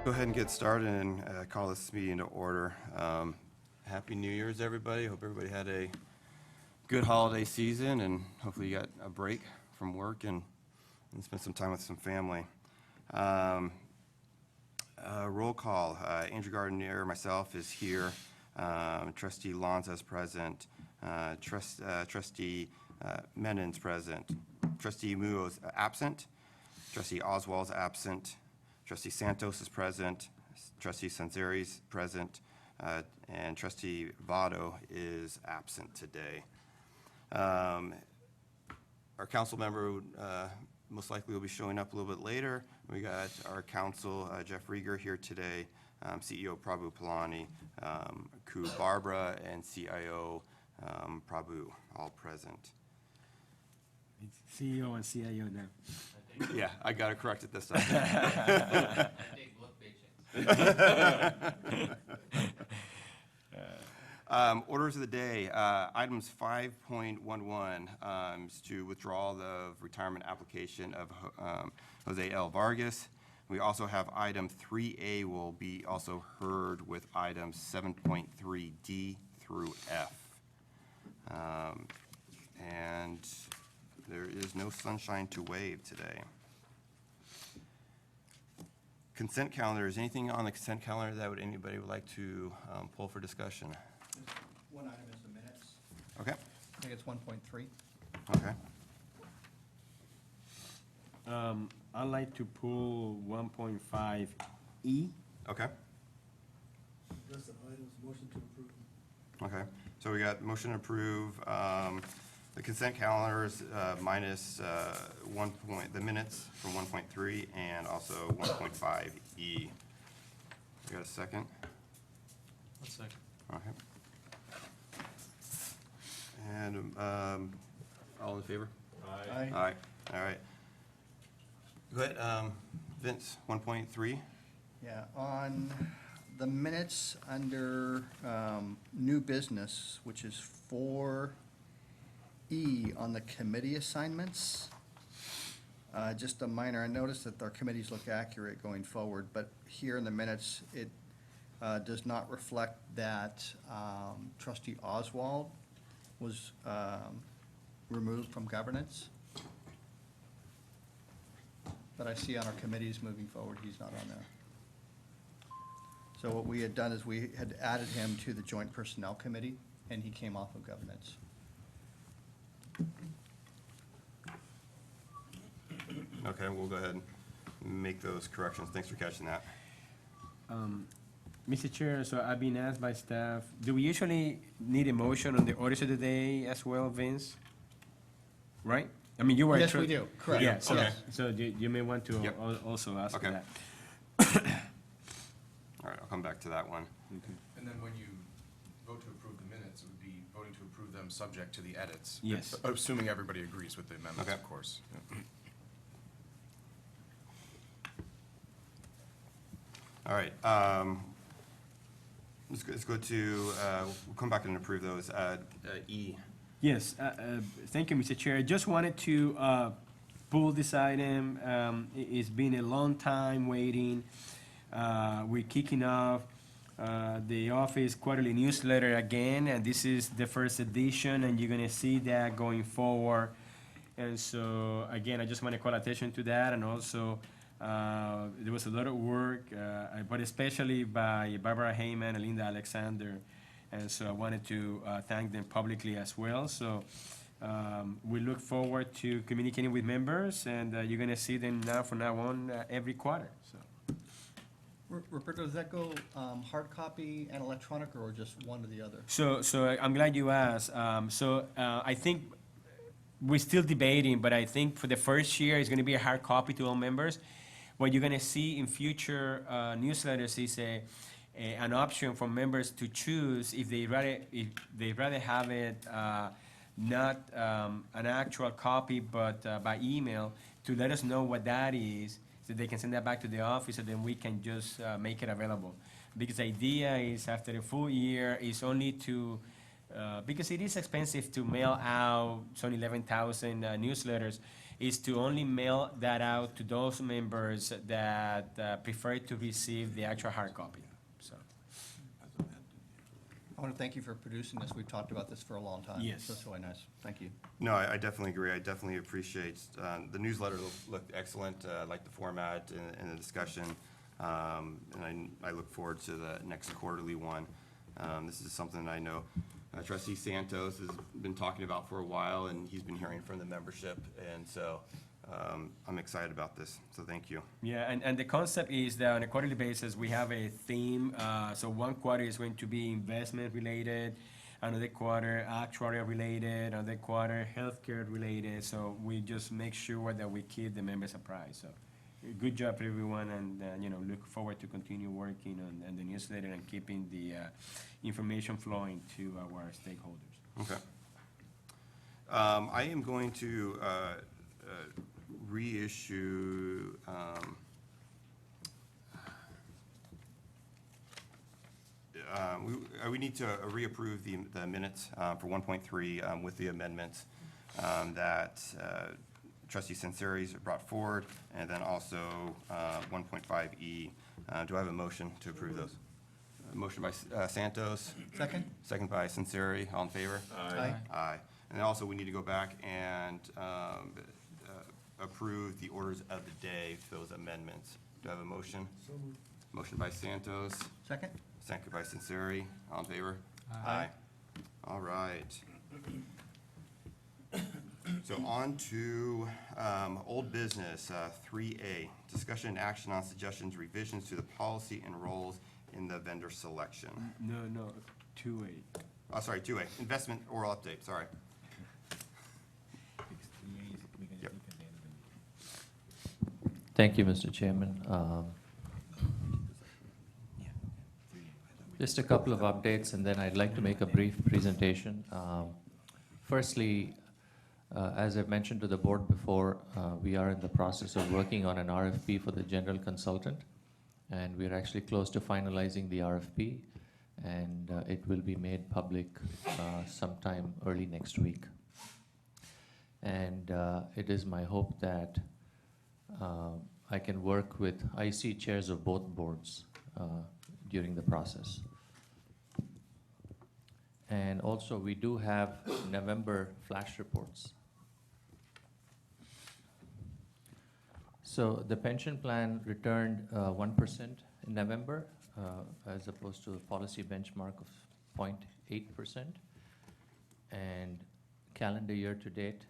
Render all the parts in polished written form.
Go ahead and get started and call this meeting to order. Happy New Year's, everybody. Hope everybody had a good holiday season, and hopefully you got a break from work and spent some time with some family. Roll call. Andrew Gardner, myself, is here. Trustee Lanza is present. Trustee Menon's present. Trustee Muo is absent. Trustee Oswald's absent. Trustee Santos is present. Trustee Sanzeri is present. And Trustee Votto is absent today. Our council member most likely will be showing up a little bit later. We got our council, Jeff Rieger, here today, CEO Prabhu Palani, Ku Barbara, and CIO Prabhu, all present. It's CEO and CIO now. Yeah, I got it corrected this time. Orders of the day, items 5.11 is to withdraw the retirement application of Jose L. Vargas. We also have item 3A will be also heard with items 7.3D through F. And there is no sunshine to wave today. Consent calendar. Is anything on the consent calendar that anybody would like to pull for discussion? One item is the minutes. Okay. I think it's 1.3. Okay. I'd like to pull 1.5E. Okay. Rest of items, motion to approve. Okay. So we got motion to approve the consent calendars minus the minutes from 1.3 and also 1.5E. We got a second? One second. Okay. And all in favor? Aye. Aye. All right. Go ahead, Vince, 1.3. Yeah, on the minutes under new business, which is 4E on the committee assignments. Just a minor, I noticed that our committees look accurate going forward, but here in the minutes, it does not reflect that Trustee Oswald was removed from governance. But I see on our committees moving forward, he's not on there. So what we had done is we had added him to the Joint Personnel Committee, and he came off of governance. Okay, we'll go ahead and make those corrections. Thanks for catching that. Mr. Chair, so I've been asked by staff, do we usually need a motion on the orders of the day as well, Vince? Right? I mean, you were. Yes, we do, correct. Yeah, so, Okay. so you may want to Yep. also ask for Okay. that. All right, I'll come back to that one. And then when you vote to approve the minutes, it would be voting to approve them subject to the edits. Yes. Assuming everybody agrees with the amendments, Okay. of course. All right, let's go to, we'll come back and approve those. E. Yes, thank you, Mr. Chair. I just wanted to pull this item. It's been a long time waiting. We're kicking off the office quarterly newsletter again, and this is the first edition, and you're gonna see that going forward. And so, again, I just want to call attention to that, and also, there was a lot of work, but especially by Barbara Heyman and Linda Alexander. And so I wanted to thank them publicly as well. So we look forward to communicating with members, and you're going to see them now from now on every quarter. So Roberto, does that go hard copy and electronic, or just one or the other? So I'm glad you asked. I think we're still debating, but I think for the first year, it's going to be a hard copy to all members. What you're going to see in future newsletters is an option for members to choose if they rather have it not an actual copy, but by email, to let us know what that is, so they can send that back to the office, and then we can just make it available. Because the idea is, after a full year, is only to because it is expensive to mail out some 11,000 newsletters. is to only mail that out to those members that prefer to receive the actual hard copy, so. I want to thank you for producing this. We've talked about this for a long time. Yes. So it's really nice. Thank you. No, I definitely agree. I definitely appreciate, the newsletter looked excellent. I like the format and the discussion. And I look forward to the next quarterly one. This is something I know Trustee Santos has been talking about for a while, and he's been hearing from the membership. And so I'm excited about this, so thank you. Yeah, and the concept is that on a quarterly basis, we have a theme. So one quarter is going to be investment related, another quarter actuarial related, another quarter healthcare related. So we just make sure that we keep the members apprised. So good job, everyone, and look forward to continue working on the newsletter and keeping the information flowing to our stakeholders. Okay. I am going to reissue, we need to reapprove the minutes for 1.3 with the amendments that Trustee Sansari's brought forward, and then also 1.5E. Do I have a motion to approve those? Motion by Santos, Second? second by Sansari. All in favor? Aye. Aye. And then also, we need to go back and approve the orders of the day for those amendments. Do I have a motion? So moved. Motion by Santos, Second? second by Sansari. All in favor? Aye. All right. So on to old business, 3A, discussion and action on suggestions, revisions to the policy and roles in the vendor selection. No, 2A. Oh, sorry, 2A, investment oral update, sorry. Yep. Thank you, Mr. Chairman. Just a couple of updates, and then I'd like to make a brief presentation. Firstly, as I've mentioned to the board before, we are in the process of working on an RFP for the general consultant, and we're actually close to finalizing the RFP, and it will be made public sometime early next week. And it is my hope that I can work with IC chairs of both boards during the process. And also, we do have November flash reports. So the pension plan returned 1% in November, as opposed to a policy benchmark of 0.8%. And calendar year to date,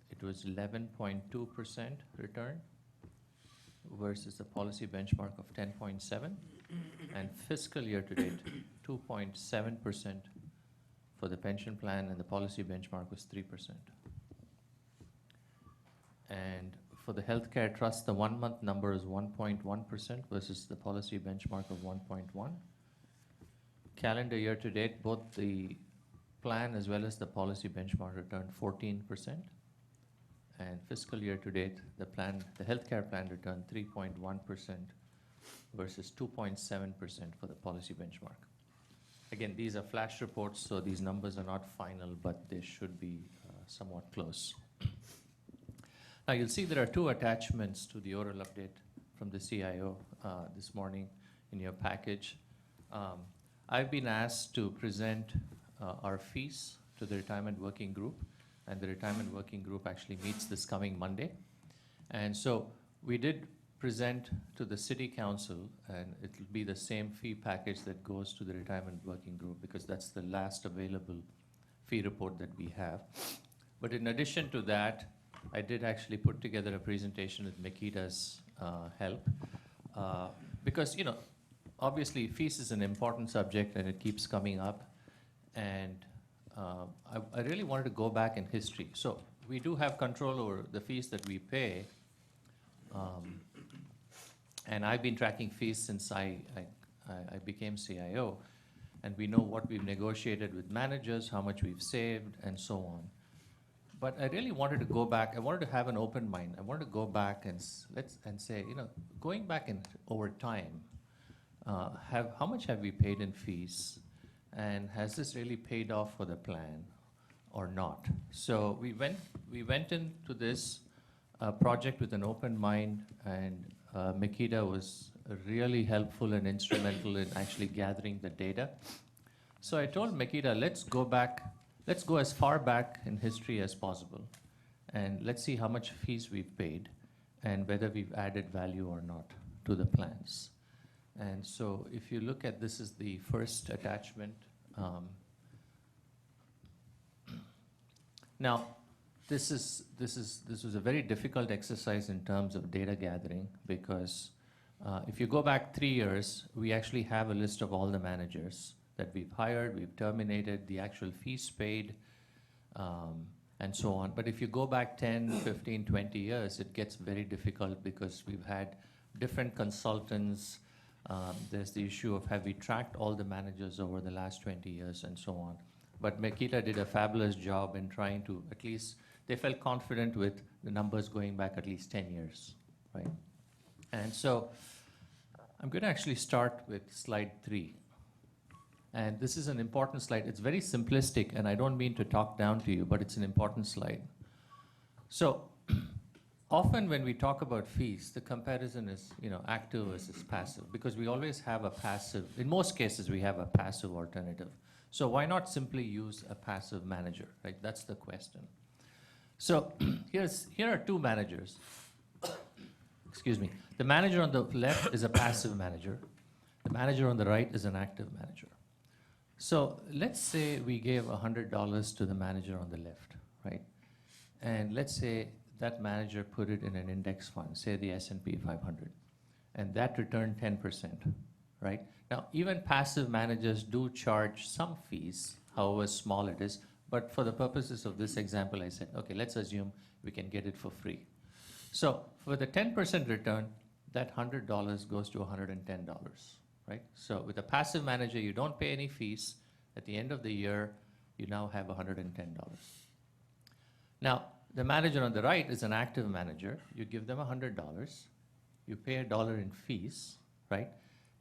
it was 11.2% return versus the policy benchmark of 10.7%. And fiscal year to date, 2.7% for the pension plan, and the policy benchmark was 3%. And for the healthcare trust, the 1 month number is 1.1% versus the policy benchmark of 1.1%. Calendar year to date, both the plan as well as the policy benchmark returned 14%. And fiscal year to date, the healthcare plan returned 3.1% versus 2.7% for the policy benchmark. Again, these are flash reports, so these numbers are not final, but they should be somewhat close. Now, you'll see there are two attachments to the oral update from the CIO this morning in your package. I've been asked to present our fees to the Retirement Working Group, and the Retirement Working Group actually meets this coming Monday. And so we did present to the City Council, and it'll be the same fee package that goes to the Retirement Working Group, because that's the last available fee report that we have. But in addition to that, I did actually put together a presentation with Makita's help, because, obviously fees is an important subject and it keeps coming up. And I really wanted to go back in history. So we do have control over the fees that we pay. And I've been tracking fees since I became CIO. And we know what we've negotiated with managers, how much we've saved, and so on. But I really wanted to go back. I wanted to have an open mind. I wanted to go back and say, going back over time, how much have we paid in fees? And has this really paid off for the plan? or not. So we went into this project with an open mind, and Makita was really helpful and instrumental in actually gathering the data. So I told Makita, let's go as far back in history as possible, and let's see how much fees we've paid and whether we've added value or not to the plans. And so if you look at, this is the first attachment. Now, this was a very difficult exercise in terms of data gathering, because if you go back 3 years, we actually have a list of all the managers that we've hired, we've terminated, the actual fees paid, and so on. But if you go back 10, 15, 20 years, it gets very difficult because we've had different consultants. There's the issue of, have we tracked all the managers over the last 20 years and so on. But Makita did a fabulous job in trying to, at least, they felt confident with the numbers going back at least 10 years, right? And so I'm going to actually start with slide 3. And this is an important slide. It's very simplistic, and I don't mean to talk down to you, but it's an important slide. So often when we talk about fees, the comparison is, active versus passive, because we always have a passive. In most cases, we have a passive alternative. So why not simply use a passive manager, right? That's the question. So here are two managers. Excuse me. The manager on the left is a passive manager. The manager on the right is an active manager. So let's say we gave $100 to the manager on the left, right? And let's say that manager put it in an index fund, say the S&P 500, and that returned 10%, right? Now, even passive managers do charge some fees, however small it is, but for the purposes of this example, I said, okay, let's assume we can get it for free. So for the 10% return, that $100 goes to $110, right? So with a passive manager, you don't pay any fees. At the end of the year, you now have $110. Now, the manager on the right is an active manager. You give them $100. You pay $1 in fees, right?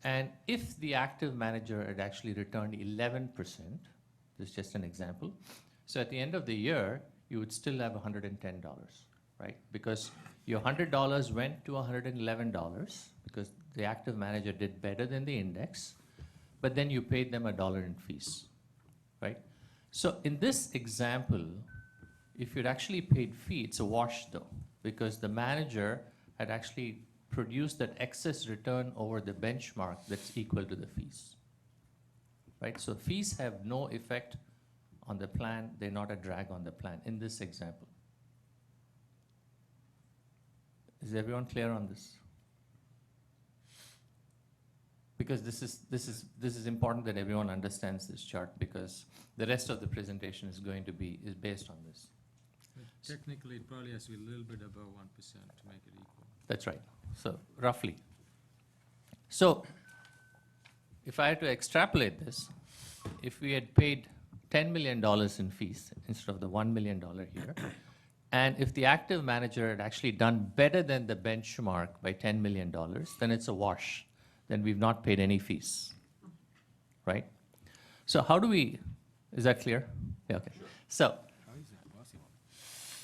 And if the active manager had actually returned 11%, this is just an example, so at the end of the year, you would still have $110, right? Because your $100 went to $111 because the active manager did better than the index, but then you paid them $1 in fees, right? So in this example, if you'd actually paid fee, it's a wash though, because the manager had actually produced that excess return over the benchmark that's equal to the fees, right? So fees have no effect on the plan. They're not a drag on the plan in this example. Is everyone clear on this? Because this is important that everyone understands this chart, because the rest of the presentation is based on this. Technically, it probably has to be a little bit above 1% to make it equal. That's right. So roughly. So if I had to extrapolate this, if we had paid $10 million in fees instead of the $1 million here, and if the active manager had actually done better than the benchmark by $10 million, then it's a wash. Then we've not paid any fees, right? So how do we, is that clear? Yeah, okay. So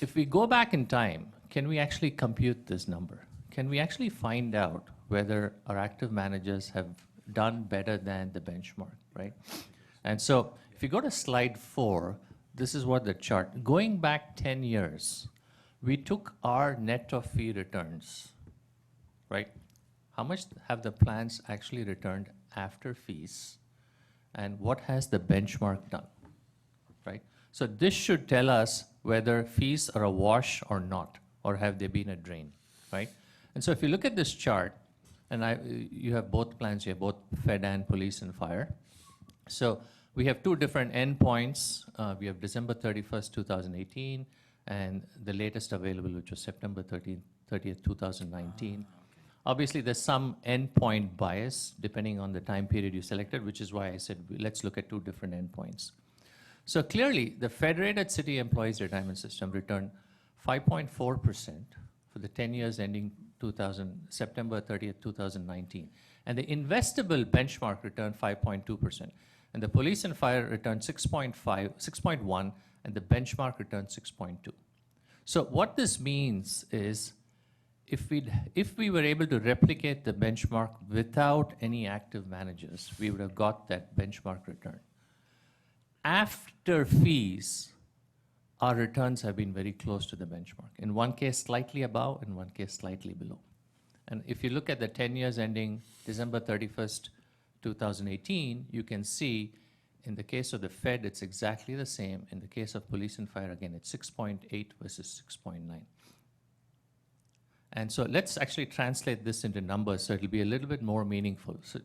if we go back in time, can we actually compute this number? Can we actually find out whether our active managers have done better than the benchmark, right? And so if you go to slide 4, this is what the chart, going back 10 years, we took our net of fee returns, right? How much have the plans actually returned after fees? And what has the benchmark done, right? So this should tell us whether fees are a wash or not, or have they been a drain, right? And so if you look at this chart, and you have both plans here, both Fed and police and fire. So we have two different endpoints. We have December 31st, 2018, and the latest available, which was September 30th, 2019. Obviously, there's some endpoint bias depending on the time period you selected, which is why I said let's look at two different endpoints. So clearly, the Federated City Employees Retirement System returned 5.4% for the 10 years ending September 30th, 2019. And the investable benchmark returned 5.2%. And the police and fire returned 6.1, and the benchmark returned 6.2. So what this means is if we were able to replicate the benchmark without any active managers, we would have got that benchmark return. After fees, our returns have been very close to the benchmark. In one case, slightly above, in one case, slightly below. And if you look at the 10 years ending December 31st, 2018, you can see in the case of the Fed, it's exactly the same. In the case of police and fire, again, it's 6.8 versus 6.9. And so let's actually translate this into numbers so it'll be a little bit more meaningful. So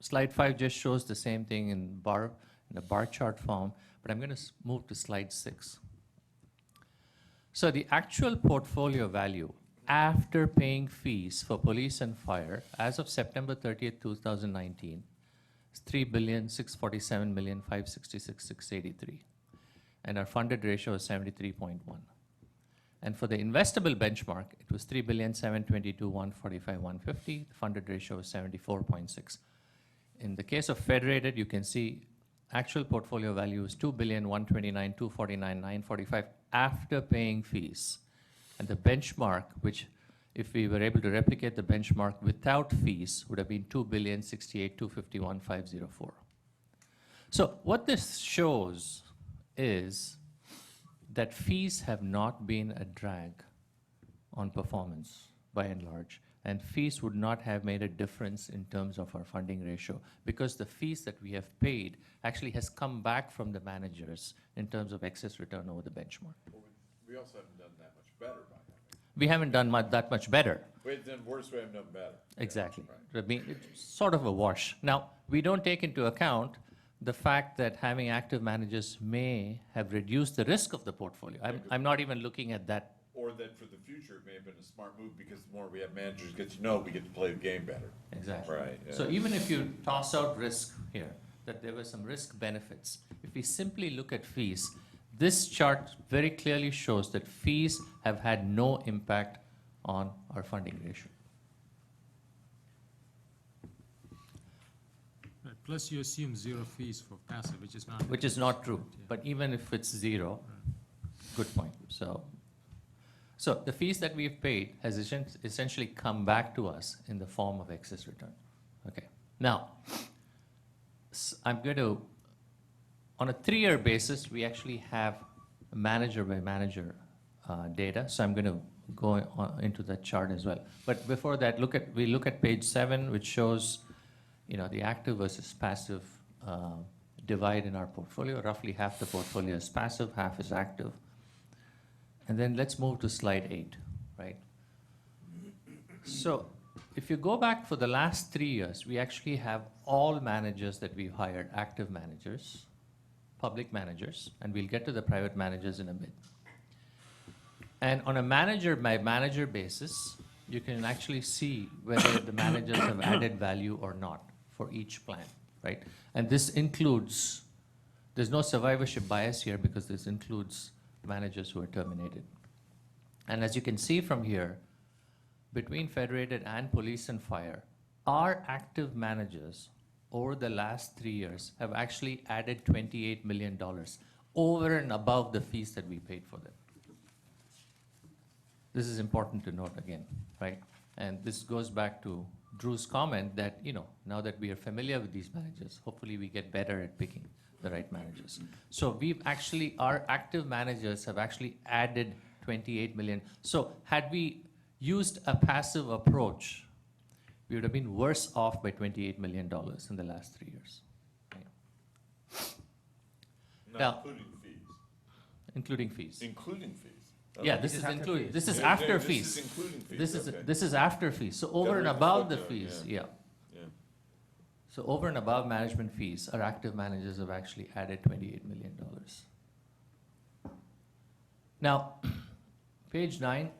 slide 5 just shows the same thing in a bar chart form, but I'm going to move to slide 6. So the actual portfolio value after paying fees for police and fire as of September 30th, 2019 is $3,647,566,683. And our funded ratio is 73.1. And for the investable benchmark, it was $3,722,145,150. The funded ratio was 74.6. In the case of Federated, you can see actual portfolio value is $2,129,249,945 after paying fees. And the benchmark, which if we were able to replicate the benchmark without fees, would have been $2,068,251,504. So what this shows is that fees have not been a drag on performance by and large. And fees would not have made a difference in terms of our funding ratio because the fees that we have paid actually has come back from the managers in terms of excess return over the benchmark. Well, we also haven't done that much better by that. We haven't done that much better. We've done worse, we haven't done better. Exactly. Right. I mean, it's sort of a wash. Now, we don't take into account the fact that having active managers may have reduced the risk of the portfolio. I'm not even looking at that. Or that for the future, it may have been a smart move because the more we have managers get to know, we get to play the game better. Exactly. Right, yeah. So even if you toss out risk here, that there were some risk benefits, if we simply look at fees, this chart very clearly shows that fees have had no impact on our funding ratio. Right, plus you assume 0 fees for passive, which is not. Which is not true, Yeah. but even if it's 0, good point. So the fees that we've paid has essentially come back to us in the form of excess return. Okay. Now, I'm going to, on a 3-year basis, we actually have manager by manager data. So I'm going to go into that chart as well. But before that, we look at page 7, which shows, the active versus passive divide in our portfolio. Roughly half the portfolio is passive, half is active. And then let's move to slide 8, right? So if you go back for the last 3 years, we actually have all managers that we've hired, active managers, public managers, and we'll get to the private managers in a bit. And on a manager by manager basis, you can actually see whether the managers have added value or not for each plan, right? And this includes, there's no survivorship bias here because this includes managers who are terminated. And as you can see from here, between Federated and Police and Fire, our active managers over the last 3 years have actually added $28 million over and above the fees that we paid for them. This is important to note again, right? And this goes back to Drew's comment that, now that we are familiar with these managers, hopefully we get better at picking the right managers. So our active managers have actually added 28 million. So had we used a passive approach, we would have been worse off by $28 million in the last 3 years. Right? Not Now- including fees. Including fees. Including fees. Yeah, Okay. this is including, this is Yeah, after this fees. is including fees, This is, okay. this is after fees. So over and read the above the footnote, fees, yeah. yeah. Yeah. So over and above management fees, our active managers have actually added $28 million. Now, page 9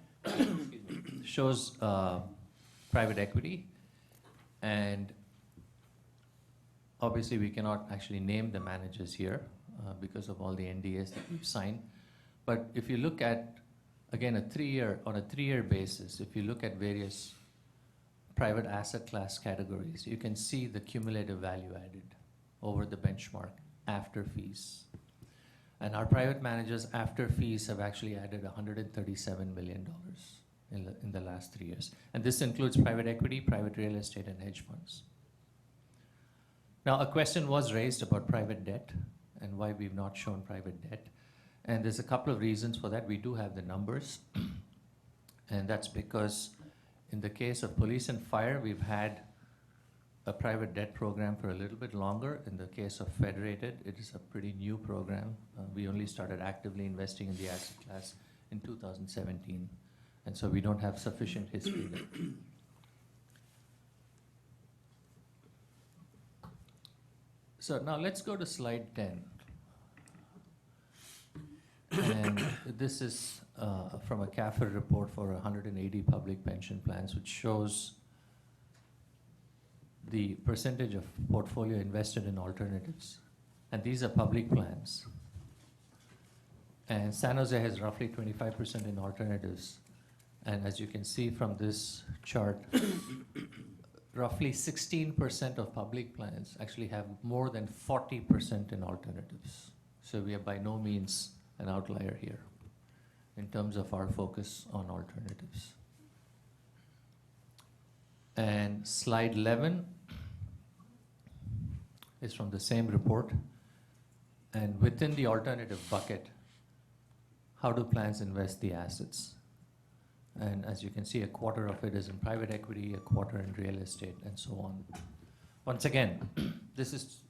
shows private equity, and obviously we cannot actually name the managers here because of all the NDAs that we've signed. But if you look at, again, on a 3-year basis, if you look at various private asset class categories, you can see the cumulative value added over the benchmark after fees. And our private managers, after fees, have actually added $137 million in the last 3 years. And this includes private equity, private real estate, and hedge funds. Now, a question was raised about private debt and why we've not shown private debt. And there's a couple of reasons for that. We do have the numbers. And that's because in the case of police and fire, we've had a private debt program for a little bit longer. In the case of Federated, it is a pretty new program. We only started actively investing in the asset class in 2017. And so we don't have sufficient history there. So now let's go to slide 10. And this is from a CAFR report for 180 public pension plans, which shows the percentage of portfolio invested in alternatives. And these are public plans. And San Jose has roughly 25% in alternatives. And as you can see from this chart, roughly 16% of public plans actually have more than 40% in alternatives. So we are by no means an outlier here in terms of our focus on alternatives. And slide 11 is from the same report. And within the alternative bucket, how do plans invest the assets? And as you can see, a quarter of it is in private equity, a quarter in real estate, and so on. Once again, this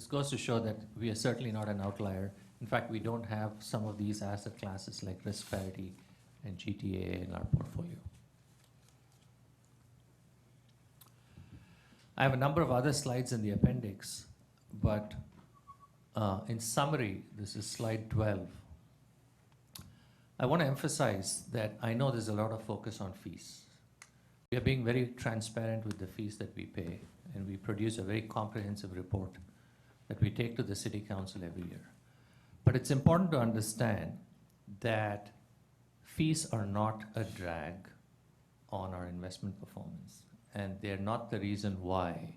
goes to show that we are certainly not an outlier. In fact, we don't have some of these asset classes like risk parity and GTA in our portfolio. I have a number of other slides in the appendix, but in summary, this is slide 12. I want to emphasize that I know there's a lot of focus on fees. We are being very transparent with the fees that we pay, and we produce a very comprehensive report that we take to the City Council every year. But it's important to understand that fees are not a drag on our investment performance, and they're not the reason why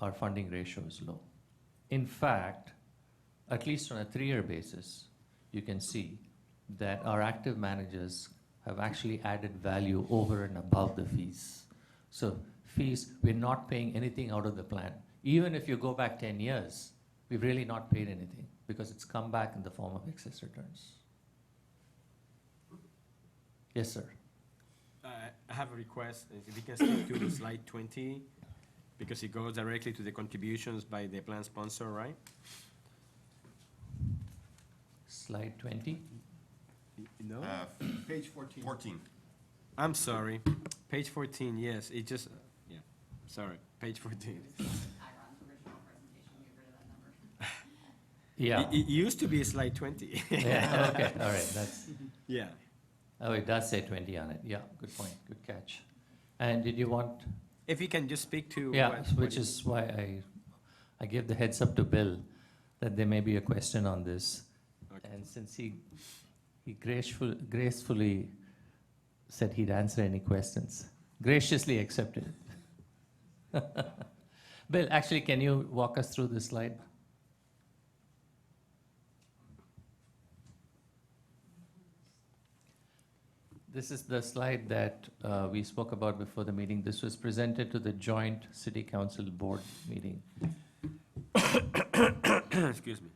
our funding ratio is low. In fact, at least on a 3-year basis, you can see that our active managers have actually added value over and above the fees. So fees, we're not paying anything out of the plan. Even if you go back 10 years, we've really not paid anything because it's come back in the form of excess returns. Yes, sir. I have a request, if you can skip to the slide 20, because it goes directly to the contributions by the plan sponsor, right? Slide 20. No? Page 14. 14. I'm sorry, page 14, yes, it just, yeah, sorry, page 14. Chiron's original presentation, get rid of that number. Yeah. It used to be slide 20. Yeah, okay, all right, that's, Yeah. oh, it does say 20 on it. Yeah, good point, good catch. And did you want, If you can just speak to. yeah, what which is why I gave the heads up to Bill that there may be a question on this. Okay. And since he gracefully said he'd answer any questions, graciously accepted it. Bill, actually, can you walk us through this slide? This is the slide that we spoke about before the meeting. This was presented to the joint City Council board meeting. Excuse me.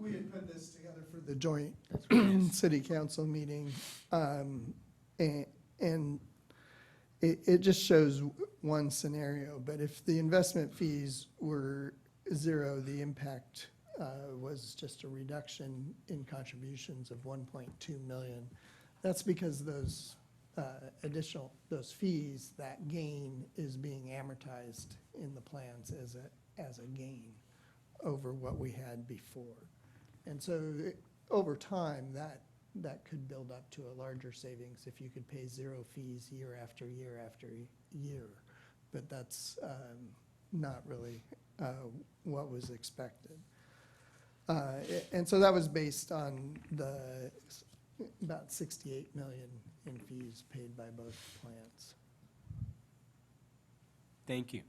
We had put this together for the joint That's what it is. city council meeting. And it just shows one scenario, but if the investment fees were zero, the impact was just a reduction in contributions of 1.2 million. That's because those those fees, that gain is being amortized in the plans as a gain over what we had before. And so over time, that could build up to a larger savings if you could pay zero fees year after year after year. But that's not really what was expected. And so that was based on about 68 million in fees paid by both plans. Thank you.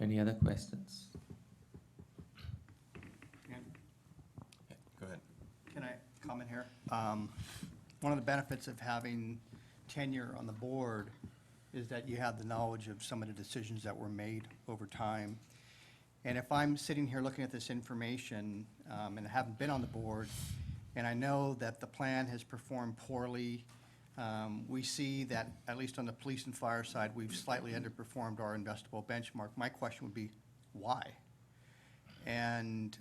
Any other questions? Go ahead. Can I comment here? One of the benefits of having tenure on the board is that you have the knowledge of some of the decisions that were made over time. And if I'm sitting here looking at this information, and I haven't been on the board, and I know that the plan has performed poorly, we see that, at least on the police and fire side, we've slightly underperformed our investable benchmark. My question would be, why? And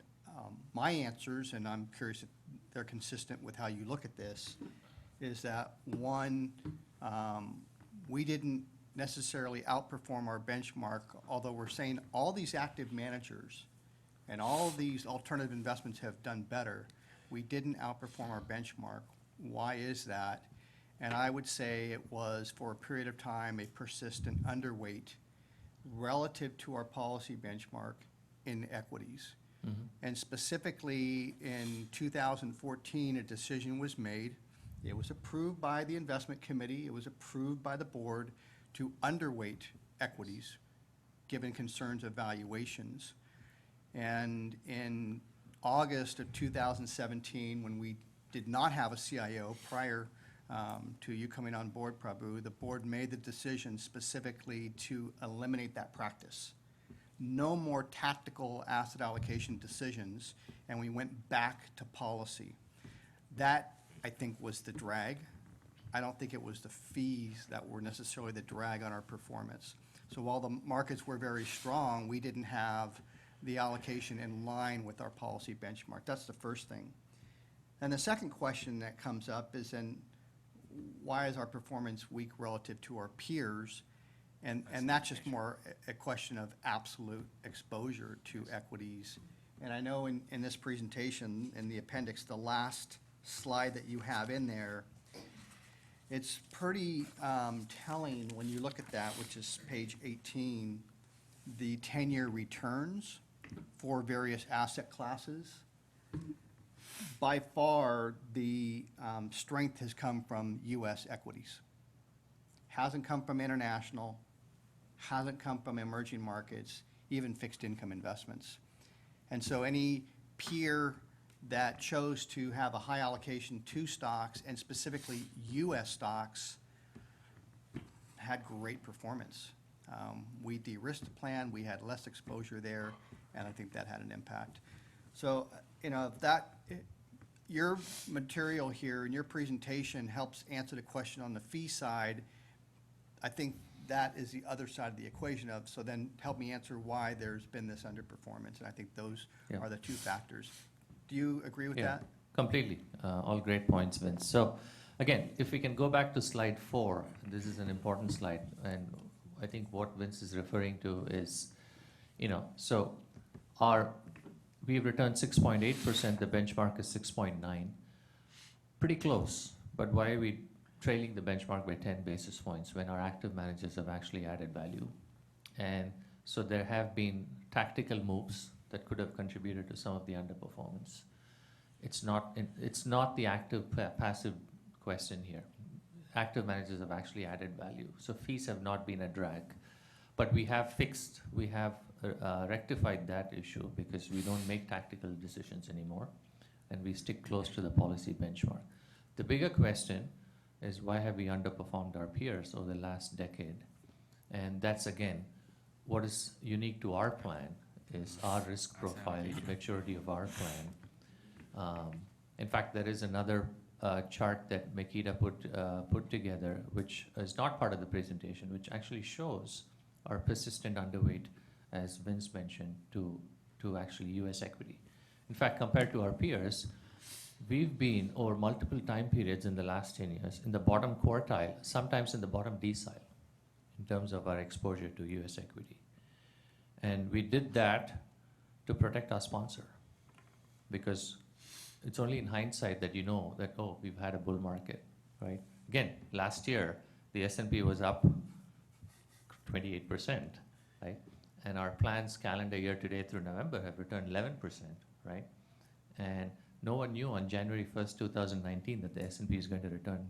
my answers, and I'm curious if they're consistent with how you look at this, is that, one, we didn't necessarily outperform our benchmark, although we're saying all these active managers and all these alternative investments have done better. We didn't outperform our benchmark. Why is that? And I would say it was, for a period of time, a persistent underweight relative to our policy benchmark in equities. And specifically, in 2014, a decision was made. It was approved by the investment committee. It was approved by the board to underweight equities, given concerns of valuations. And in August of 2017, when we did not have a CIO prior to you coming on board, Prabhu, the board made the decision specifically to eliminate that practice. No more tactical asset allocation decisions, and we went back to policy. That, I think, was the drag. I don't think it was the fees that were necessarily the drag on our performance. So while the markets were very strong, we didn't have the allocation in line with our policy benchmark. That's the first thing. And the second question that comes up is, then, why is our performance weak relative to our peers? And that's just more a question of absolute exposure to equities. And I know in this presentation, in the appendix, the last slide that you have in there, it's pretty telling when you look at that, which is page 18, the 10-year returns for various asset classes. By far, the strength has come from U.S. equities. Hasn't come from international, hasn't come from emerging markets, even fixed income investments. And so any peer that chose to have a high allocation to stocks, and specifically U.S. stocks, had great performance. We de-risked the plan, we had less exposure there, and I think that had an impact. So, your material here and your presentation helps answer the question on the fee side. I think that is the other side of the equation of, so then help me answer why there's been this underperformance, and I think those Yeah. are the two factors. Do you agree with that? Completely. All great points, Vince. So again, if we can go back to slide 4, this is an important slide, and I think what Vince is referring to is, so we've returned 6.8%, the benchmark is 6.9. Pretty close, but why are we trailing the benchmark by 10 basis points when our active managers have actually added value? And so there have been tactical moves that could have contributed to some of the underperformance. It's not the active passive question here. Active managers have actually added value. So fees have not been a drag, but we have rectified that issue because we don't make tactical decisions anymore, and we stick close to the policy benchmark. The bigger question is, why have we underperformed our peers over the last decade? And that's, again, what is unique to our plan is our risk profile, the maturity of our plan. In fact, there is another chart that Makita put together, which is not part of the presentation, which actually shows our persistent underweight, as Vince mentioned, to actually U.S. equity. In fact, compared to our peers, we've been, over multiple time periods in the last 10 years, in the bottom quartile, sometimes in the bottom decile, in terms of our exposure to U.S. equity. And we did that to protect our sponsor, because it's only in hindsight that you know that, oh, we've had a bull market, right? Again, last year, the S&P was up 28%, right? And our plans calendar year to date through November have returned 11%, right? And No one knew on January 1st, 2019 that the S&P is going to return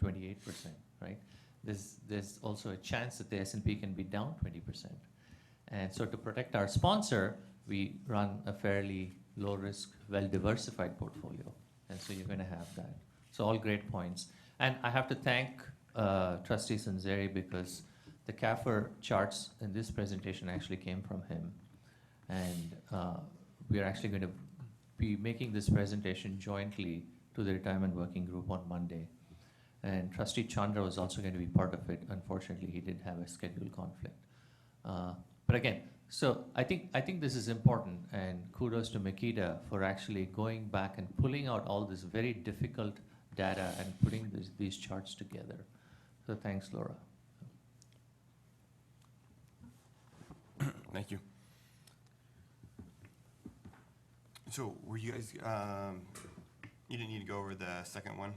28%, right? There's also a chance that the S&P can be down 20%. And so to protect our sponsor, we run a fairly low risk, well diversified portfolio. And so you're going to have that. So all great points. And I have to thank Trustee Sanzeri because the CAFR charts in this presentation actually came from him. And we are actually going to be making this presentation jointly to the Retirement Working Group on Monday. And Trustee Chandra was also going to be part of it. Unfortunately, he did have a schedule conflict. But again, so I think this is important, and kudos to Makita for actually going back and pulling out all this very difficult data and putting these charts together. So thanks, Laura. Thank you. So were you guys, you didn't need to go over the second one?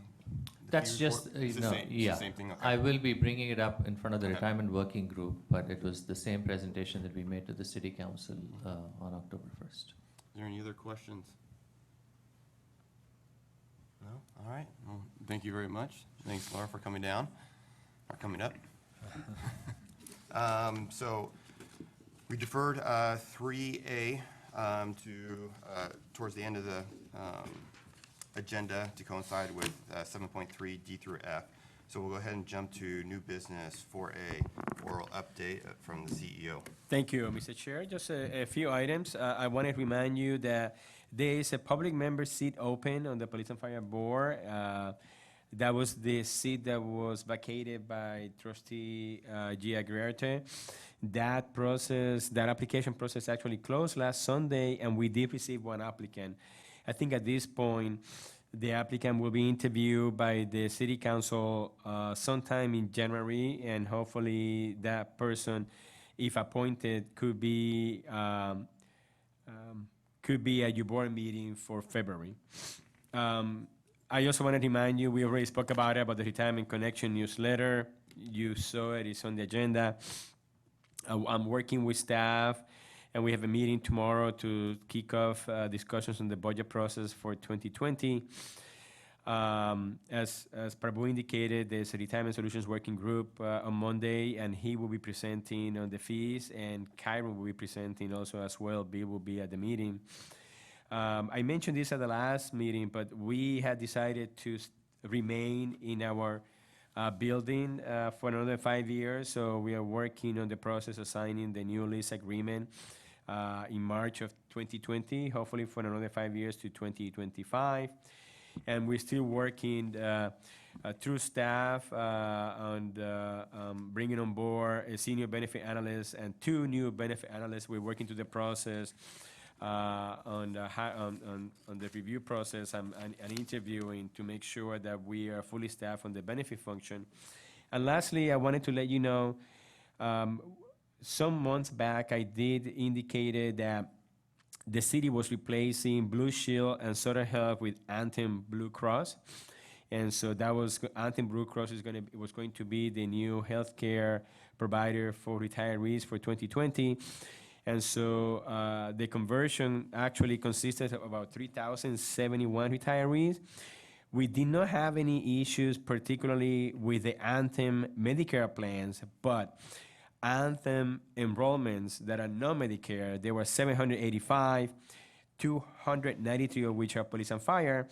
The That's fee just, report? It's the no, same- it's the yeah. same thing, okay. I will be bringing it up in front of the Okay. Retirement Working Group, but it was the same presentation that we made to the City Council on October 1st. Is there any other questions? No? All right. Well, thank you very much. Thanks, Laura, for coming down, or coming up. So we deferred 3A to towards the end of the agenda to coincide with 7.3 D through F. So we'll go ahead and jump to new business 4A, oral update from the CEO. Thank you, Mr. Chair. Just a few items. I want to remind you that there is a public member seat open on the Police and Fire Board. That was the seat that was vacated by Trustee Gia Grierte. That process, that application process actually closed last Sunday, and we did receive one applicant. I think at this point, the applicant will be interviewed by the City Council sometime in January, and hopefully that person, if appointed, could be at your board meeting for February. I also want to remind you, we already spoke about the Retirement Connection newsletter. You saw it, it's on the agenda. I'm working with staff, and we have a meeting tomorrow to kick off discussions on the budget process for 2020. As Prabhu indicated, there's a Retirement Solutions Working Group on Monday, and he will be presenting on the fees, and Kyron will be presenting also as well. Bill will be at the meeting. I mentioned this at the last meeting, but we had decided to remain in our building for another 5 years. So we are working on the process of signing the new lease agreement in March of 2020, hopefully for another 5 years to 2025. And we're still working through staff on bringing on board a senior benefit analyst and 2 new benefit analysts. We're working through the process on the review process and interviewing to make sure that we are fully staffed on the benefit function. And lastly, I wanted to let you know, some months back, I did indicated that the city was replacing Blue Shield and Southern Health with Anthem Blue Cross. And so that was, Anthem Blue Cross was going to be the new healthcare provider for retirees for 2020. And so the conversion actually consisted of about 3,071 retirees. We did not have any issues, particularly with the Anthem Medicare plans, but Anthem enrollments that are not Medicare, there were 785, 293 of which are police and fire.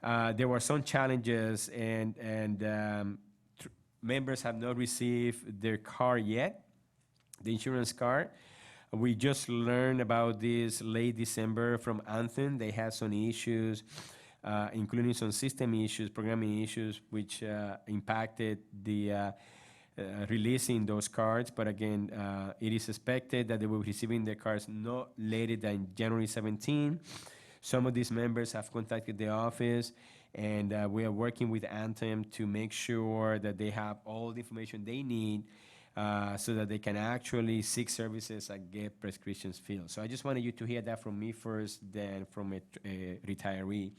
There were some challenges, and members have not received their card yet, the insurance card. We just learned about this late December from Anthem. They had some issues, including some system issues, programming issues, which impacted the releasing those cards. But again, it is expected that they will be receiving their cards no later than January 17. Some of these members have contacted the office, and we are working with Anthem to make sure that they have all the information they need so that they can actually seek services and get prescriptions filled. So I just wanted you to hear that from me first, then from a retiree.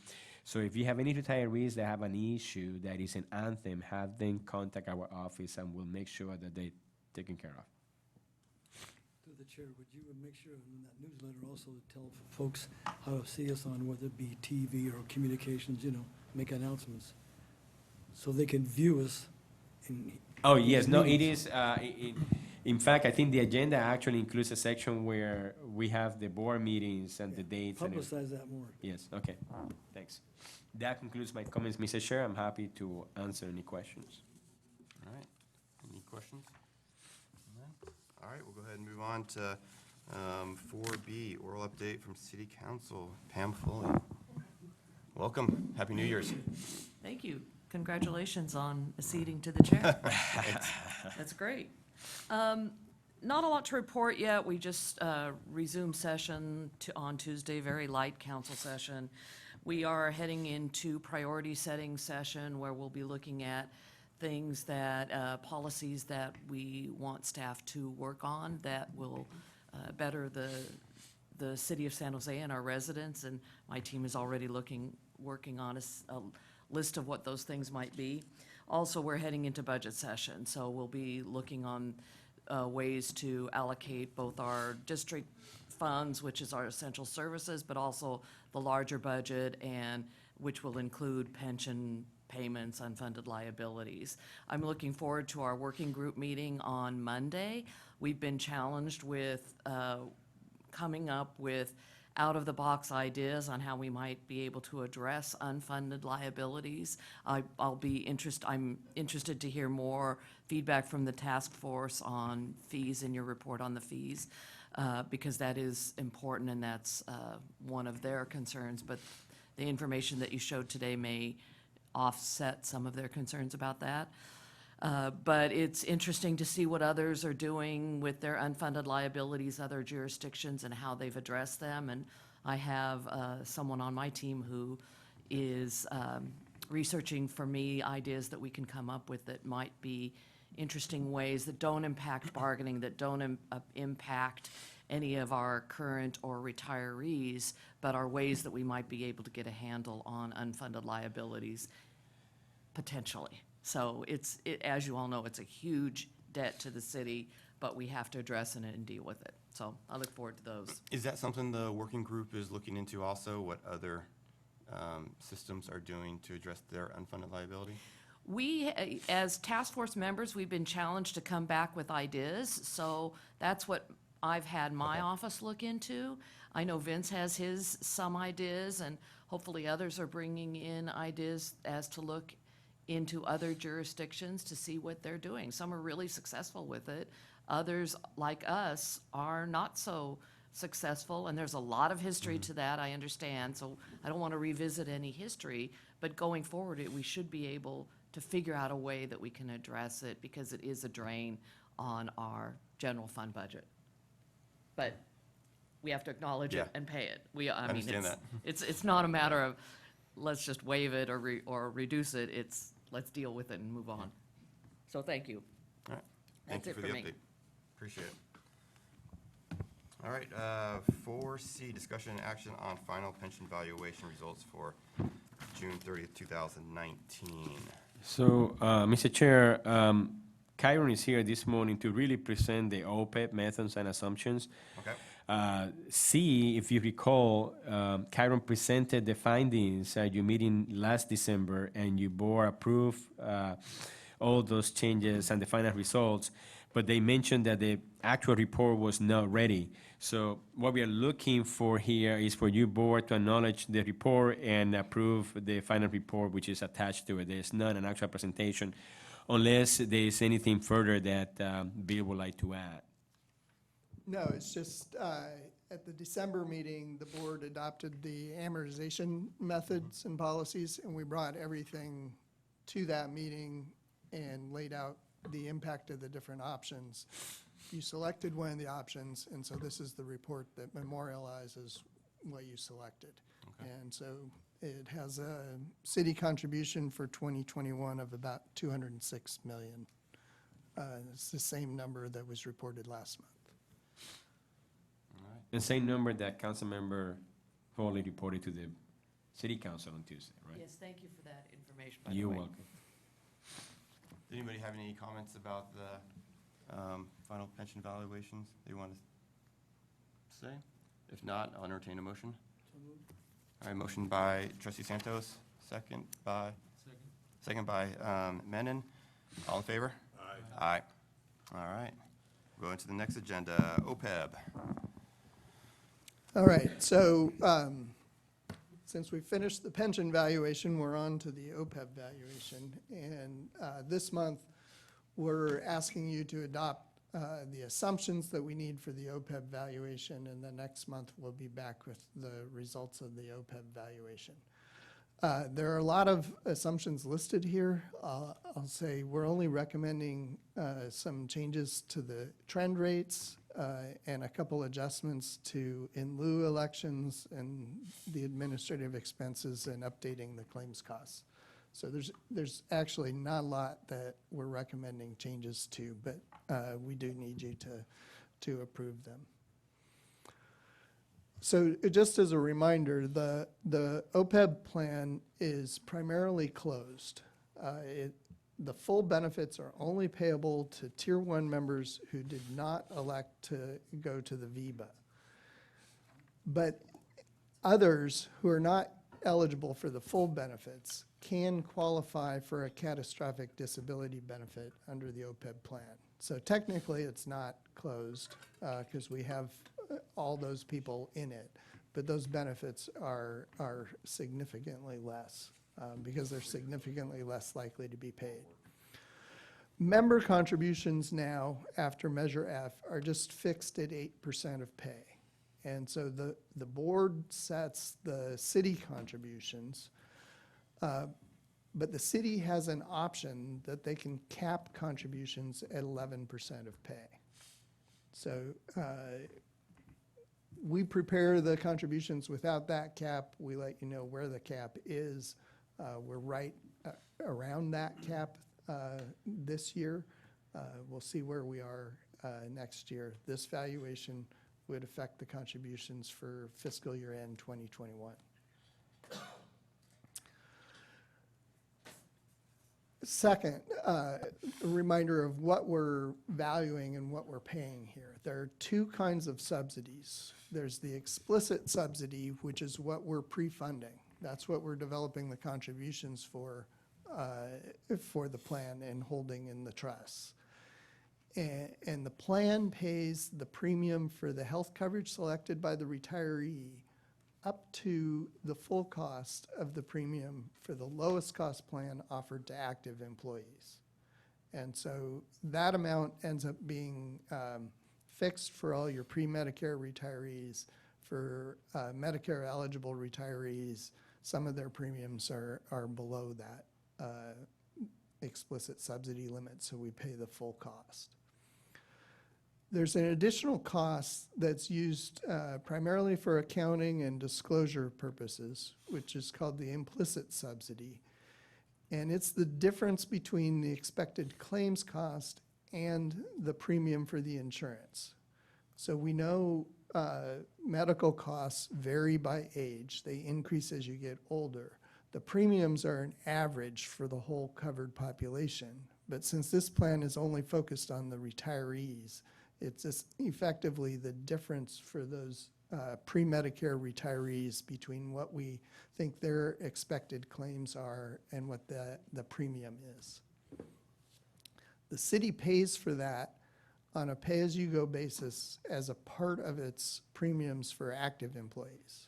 So if you have any retirees that have an issue that is an Anthem, have them contact our office, and we'll make sure that they're taken care of. Through the chair, would you make sure in that newsletter also tell folks how to see us on whether it be TV or communications, make announcements, so they can view us in. Oh, yes, no, it meetings. is, in fact, I think the agenda actually includes a section where we have the board meetings and the dates and everything. Publicize that more. Yes, okay, thanks. That concludes my comments, Mr. Chair. I'm happy to answer any questions. All right, any questions? All right, we'll go ahead and move on to 4B, oral update from City Council. Pam Foley. Welcome, Happy New Year's. Thank you. Congratulations on acceding to the chair. That's great. Not a lot to report yet. We just resumed session on Tuesday, very light council session. We are heading into priority setting session where we'll be looking at things that, policies that we want staff to work on that will better the city of San Jose and our residents. And my team is already working on a list of what those things might be. Also, we're heading into budget session, so we'll be looking on ways to allocate both our district funds, which is our essential services, but also the larger budget, and which will include pension payments, unfunded liabilities. I'm looking forward to our working group meeting on Monday. We've been challenged with coming up with out-of-the-box ideas on how we might be able to address unfunded liabilities. I'm interested to hear more feedback from the task force on fees in your report on the fees, because that is important and that's one of their concerns. But the information that you showed today may offset some of their concerns about that. But it's interesting to see what others are doing with their unfunded liabilities, other jurisdictions, and how they've addressed them. And I have someone on my team who is researching for me ideas that we can come up with that might be interesting ways that don't impact bargaining, that don't impact any of our current or retirees, but are ways that we might be able to get a handle on unfunded liabilities potentially. So as you all know, it's a huge debt to the city, but we have to address it and deal with it. So I look forward to those. Is that something the working group is looking into also, what other systems are doing to address their unfunded liability? We, as task force members, we've been challenged to come back with ideas, so that's what I've had my office look into. I know Vince has some ideas, and hopefully others are bringing in ideas as to look into other jurisdictions to see what they're doing. Some are really successful with it. Others, like us, are not so successful, and there's a lot of history to that, I understand, so I don't want to revisit any history, but going forward, we should be able to figure out a way that we can address it, because it is a drain on our general fund budget. But we have to acknowledge it Yeah. and pay it. I mean, understand that. it's not a matter of let's just waive it or reduce it. It's let's deal with it and move on. So thank you. All right, thank That's you it for for the me. update. Appreciate it. All right, 4C, discussion and action on final pension valuation results for June 30th, 2019. So, Mr. Chair, Kyron is here this morning to really present the OPEB methods and assumptions. Okay. C, if you recall, Kyron presented the findings at your meeting last December, and your board approved all those changes and the final results, but they mentioned that the actual report was not ready. So what we are looking for here is for your board to acknowledge the report and approve the final report, which is attached to it. There's not an actual presentation, unless there is anything further that Bill would like to add. No, it's just, at the December meeting, the board adopted the amortization methods and policies, and we brought everything to that meeting and laid out the impact of the different options. You selected one of the options, and so this is the report that memorializes what you selected. Okay. And so it has a city contribution for 2021 of about $206 million. It's the same number that was reported last month. All right. The same number that Councilmember Foley reported to the City Council on Tuesday, right? Yes, thank you for that information, by the way. You're welcome. Does anybody have any comments about the final pension valuations they want to say? If not, I'll entertain a motion. So moved. All right, motion by trustee Santos, second by Menon. All in favor? Aye. Aye. All right. Going to the next agenda, OPEB. All right, so since we finished the pension valuation, we're on to the OPEB valuation. And this month, we're asking you to adopt the assumptions that we need for the OPEB valuation, and the next month, we'll be back with the results of the OPEB valuation. There are a lot of assumptions listed here. I'll say we're only recommending some changes to the trend rates and a couple adjustments to in-lieu elections and the administrative expenses and updating the claims costs. So there's actually not a lot that we're recommending changes to, but we do need you to approve them. So just as a reminder, the OPEB plan is primarily closed. The full benefits are only payable to Tier 1 members who did not elect to go to the VEBA. But others who are not eligible for the full benefits can qualify for a catastrophic disability benefit under the OPEB plan. So technically, it's not closed because we have all those people in it, but those benefits are significantly less because they're significantly less likely to be paid. Member contributions now, after Measure F, are just fixed at 8% of pay. And so the board sets the city contributions, but the city has an option that they can cap contributions at 11% of pay. So we prepare the contributions without that cap. We let you know where the cap is. We're right around that cap this year. We'll see where we are next year. This valuation would affect the contributions for fiscal year end 2021. Second, a reminder of what we're valuing and what we're paying here. There are two kinds of subsidies. There's the explicit subsidy, which is what we're pre-funding. That's what we're developing the contributions for the plan and holding in the trusts. And the plan pays the premium for the health coverage selected by the retiree up to the full cost of the premium for the lowest cost plan offered to active employees. And so that amount ends up being fixed for all your pre-Medicare retirees. For Medicare eligible retirees, some of their premiums are below that explicit subsidy limit, so we pay the full cost. There's an additional cost that's used primarily for accounting and disclosure purposes, which is called the implicit subsidy. And it's the difference between the expected claims cost and the premium for the insurance. So we know medical costs vary by age. They increase as you get older. The premiums are an average for the whole covered population. But since this plan is only focused on the retirees, it's just effectively the difference for those pre-Medicare retirees between what we think their expected claims are and what the premium is. The city pays for that on a pay-as-you-go basis as a part of its premiums for active employees.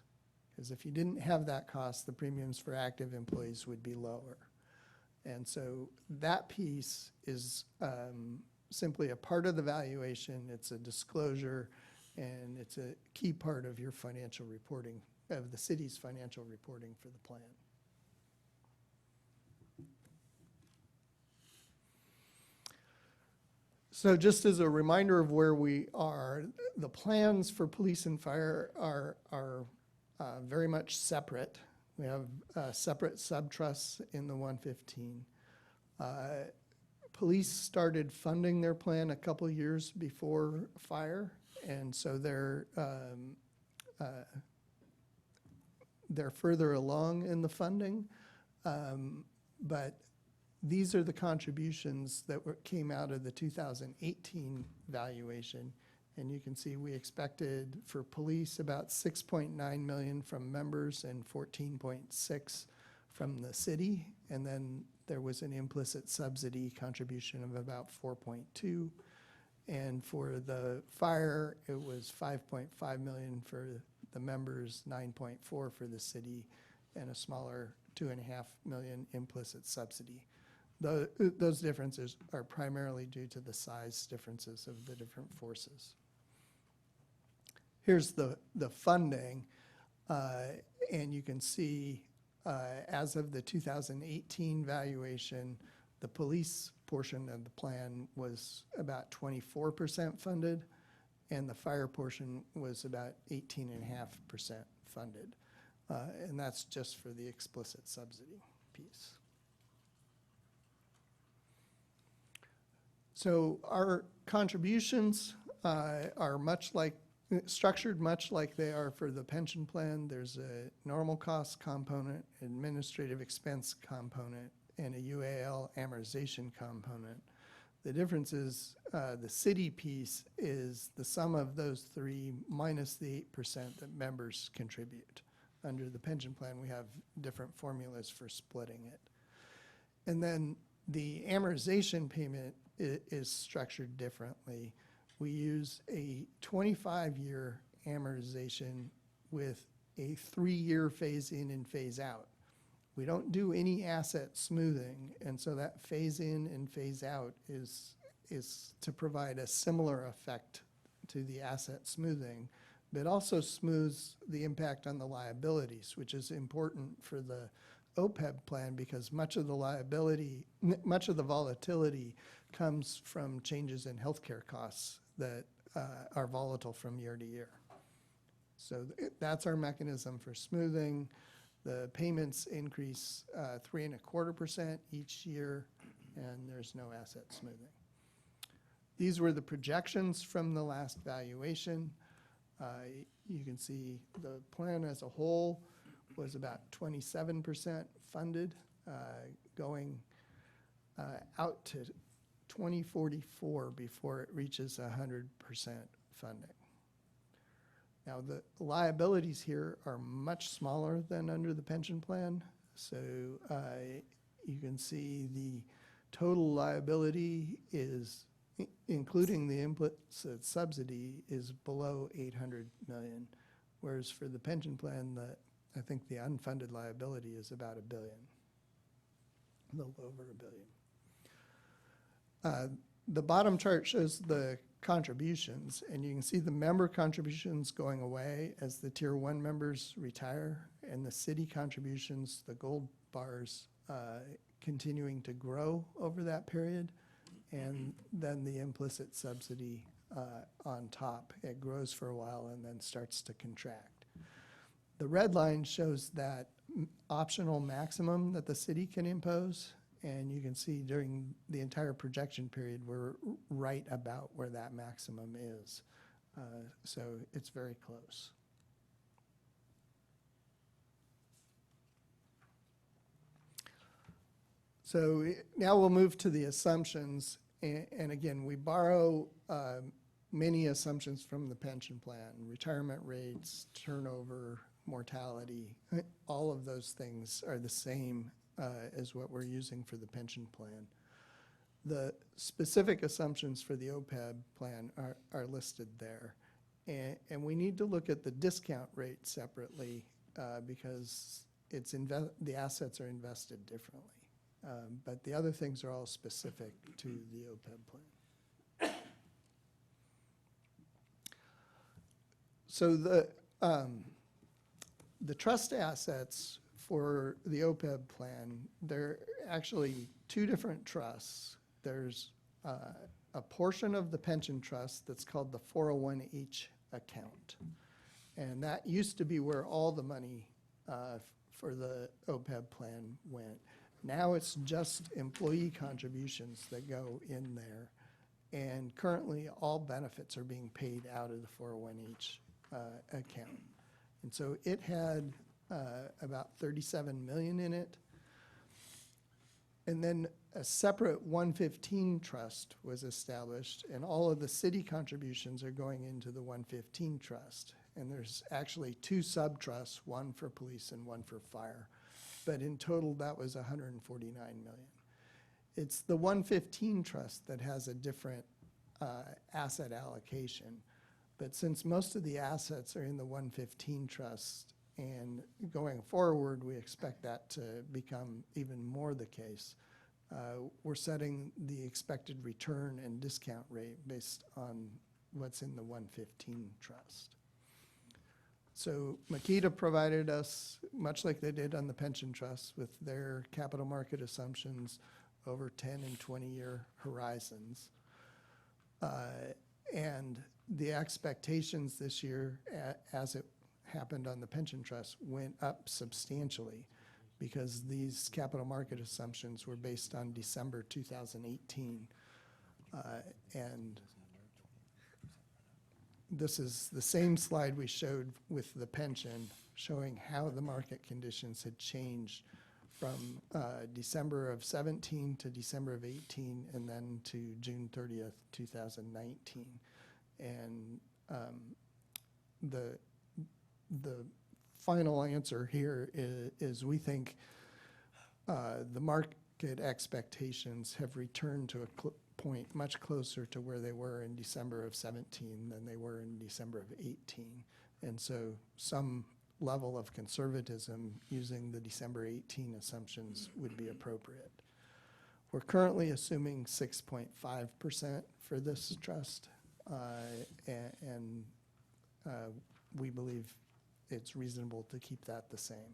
Because if you didn't have that cost, the premiums for active employees would be lower. And so that piece is simply a part of the valuation. It's a disclosure, and it's a key part of your financial reporting, of the city's financial reporting for the plan. So just as a reminder of where we are, the plans for police and fire are very much separate. We have separate sub-trusts in the 115. Police started funding their plan a couple years before fire, and so they're further along in the funding. But these are the contributions that came out of the 2018 valuation, And you can see we expected for police about 6.9 million from members and 14.6 from the city. And then there was an implicit subsidy contribution of about 4.2. And for the fire, it was 5.5 million for the members, 9.4 for the city, and a smaller 2.5 million implicit subsidy. Those differences are primarily due to the size differences of the different forces. Here's the funding, and you can see as of the 2018 valuation, the police portion of the plan was about 24% funded, and the fire portion was about 18.5% funded. And that's just for the explicit subsidy piece. So our contributions are structured much like they are for the pension plan. There's a normal cost component, administrative expense component, and a UAL amortization component. The difference is the city piece is the sum of those three minus the 8% that members contribute. Under the pension plan, we have different formulas for splitting it. And then the amortization payment is structured differently. We use a 25-year amortization with a 3-year phase in and phase out. We don't do any asset smoothing, and so that phase in and phase out is to provide a similar effect to the asset smoothing, but also smooths the impact on the liabilities, which is important for the OPEB plan because much of the volatility comes from changes in healthcare costs that are volatile from year to year. So that's our mechanism for smoothing. The payments increase 3.25% each year, and there's no asset smoothing. These were the projections from the last valuation. You can see the plan as a whole was about 27% funded, going out to 2044 before it reaches 100% funding. Now, the liabilities here are much smaller than under the pension plan. So you can see the total liability is, including the implicit subsidy, is below 800 million, whereas for the pension plan, I think the unfunded liability is about $1 billion, a little over $1 billion. The bottom chart shows the contributions, and you can see the member contributions going away as the Tier 1 members retire, and the city contributions, the gold bars, continuing to grow over that period, and then the implicit subsidy on top. It grows for a while and then starts to contract. The red line shows that optional maximum that the city can impose, and you can see during the entire projection period, we're right about where that maximum is. So it's very close. So now we'll move to the assumptions. And again, we borrow many assumptions from the pension plan: retirement rates, turnover, mortality. All of those things are the same as what we're using for the pension plan. The specific assumptions for the OPEB plan are listed there. And we need to look at the discount rate separately because the assets are invested differently. But the other things are all specific to the OPEB plan. So the trust assets for the OPEB plan, there are actually two different trusts. There's a portion of the pension trust that's called the 401H account. And that used to be where all the money for the OPEB plan went. Now it's just employee contributions that go in there. And currently, all benefits are being paid out of the 401H account. And so it had about 37 million in it. And then a separate 115 trust was established, and all of the city contributions are going into the 115 trust. And there's actually two sub-trusts, one for police and one for fire. But in total, that was 149 million. It's the 115 trust that has a different asset allocation. But since most of the assets are in the 115 trust, and going forward, we expect that to become even more the case, we're setting the expected return and discount rate based on what's in the 115 trust. So Makita provided us, much like they did on the pension trust, with their capital market assumptions over 10 and 20-year horizons. And the expectations this year, as it happened on the pension trust, went up substantially because these capital market assumptions were based on December 2018. And this is the same slide we showed with the pension, showing how the market conditions had changed from December of 17 to December of 18, and then to June 30th, 2019. And the final answer here is we think the market expectations have returned to a point much closer to where they were in December of 17 than they were in December of 18. And so some level of conservatism using the December 18 assumptions would be appropriate. We're currently assuming 6.5% for this trust, and we believe it's reasonable to keep that the same.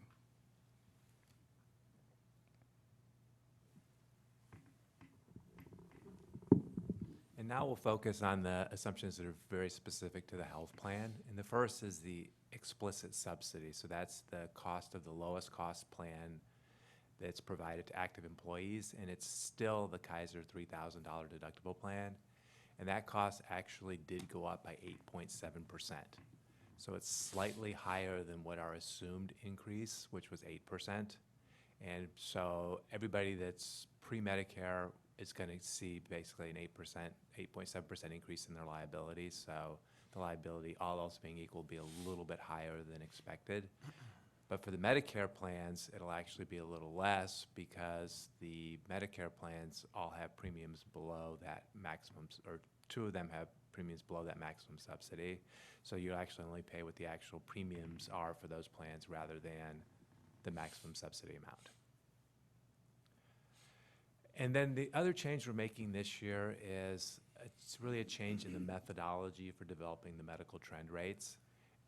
And now we'll focus on the assumptions that are very specific to the health plan. And the first is the explicit subsidy. So that's the cost of the lowest cost plan that's provided to active employees, and it's still the Kaiser $3,000 deductible plan. And that cost actually did go up by 8.7%. So it's slightly higher than what our assumed increase, which was 8%. And so everybody that's pre-Medicare is going to see basically an 8.7% increase in their liability. So the liability, all else being equal, will be a little bit higher than expected. But for the Medicare plans, it'll actually be a little less because the Medicare plans all have premiums below that maximum, or two of them have premiums below that maximum subsidy. So you actually only pay what the actual premiums are for those plans rather than the maximum subsidy amount. And then the other change we're making this year is it's really a change in the methodology for developing the medical trend rates.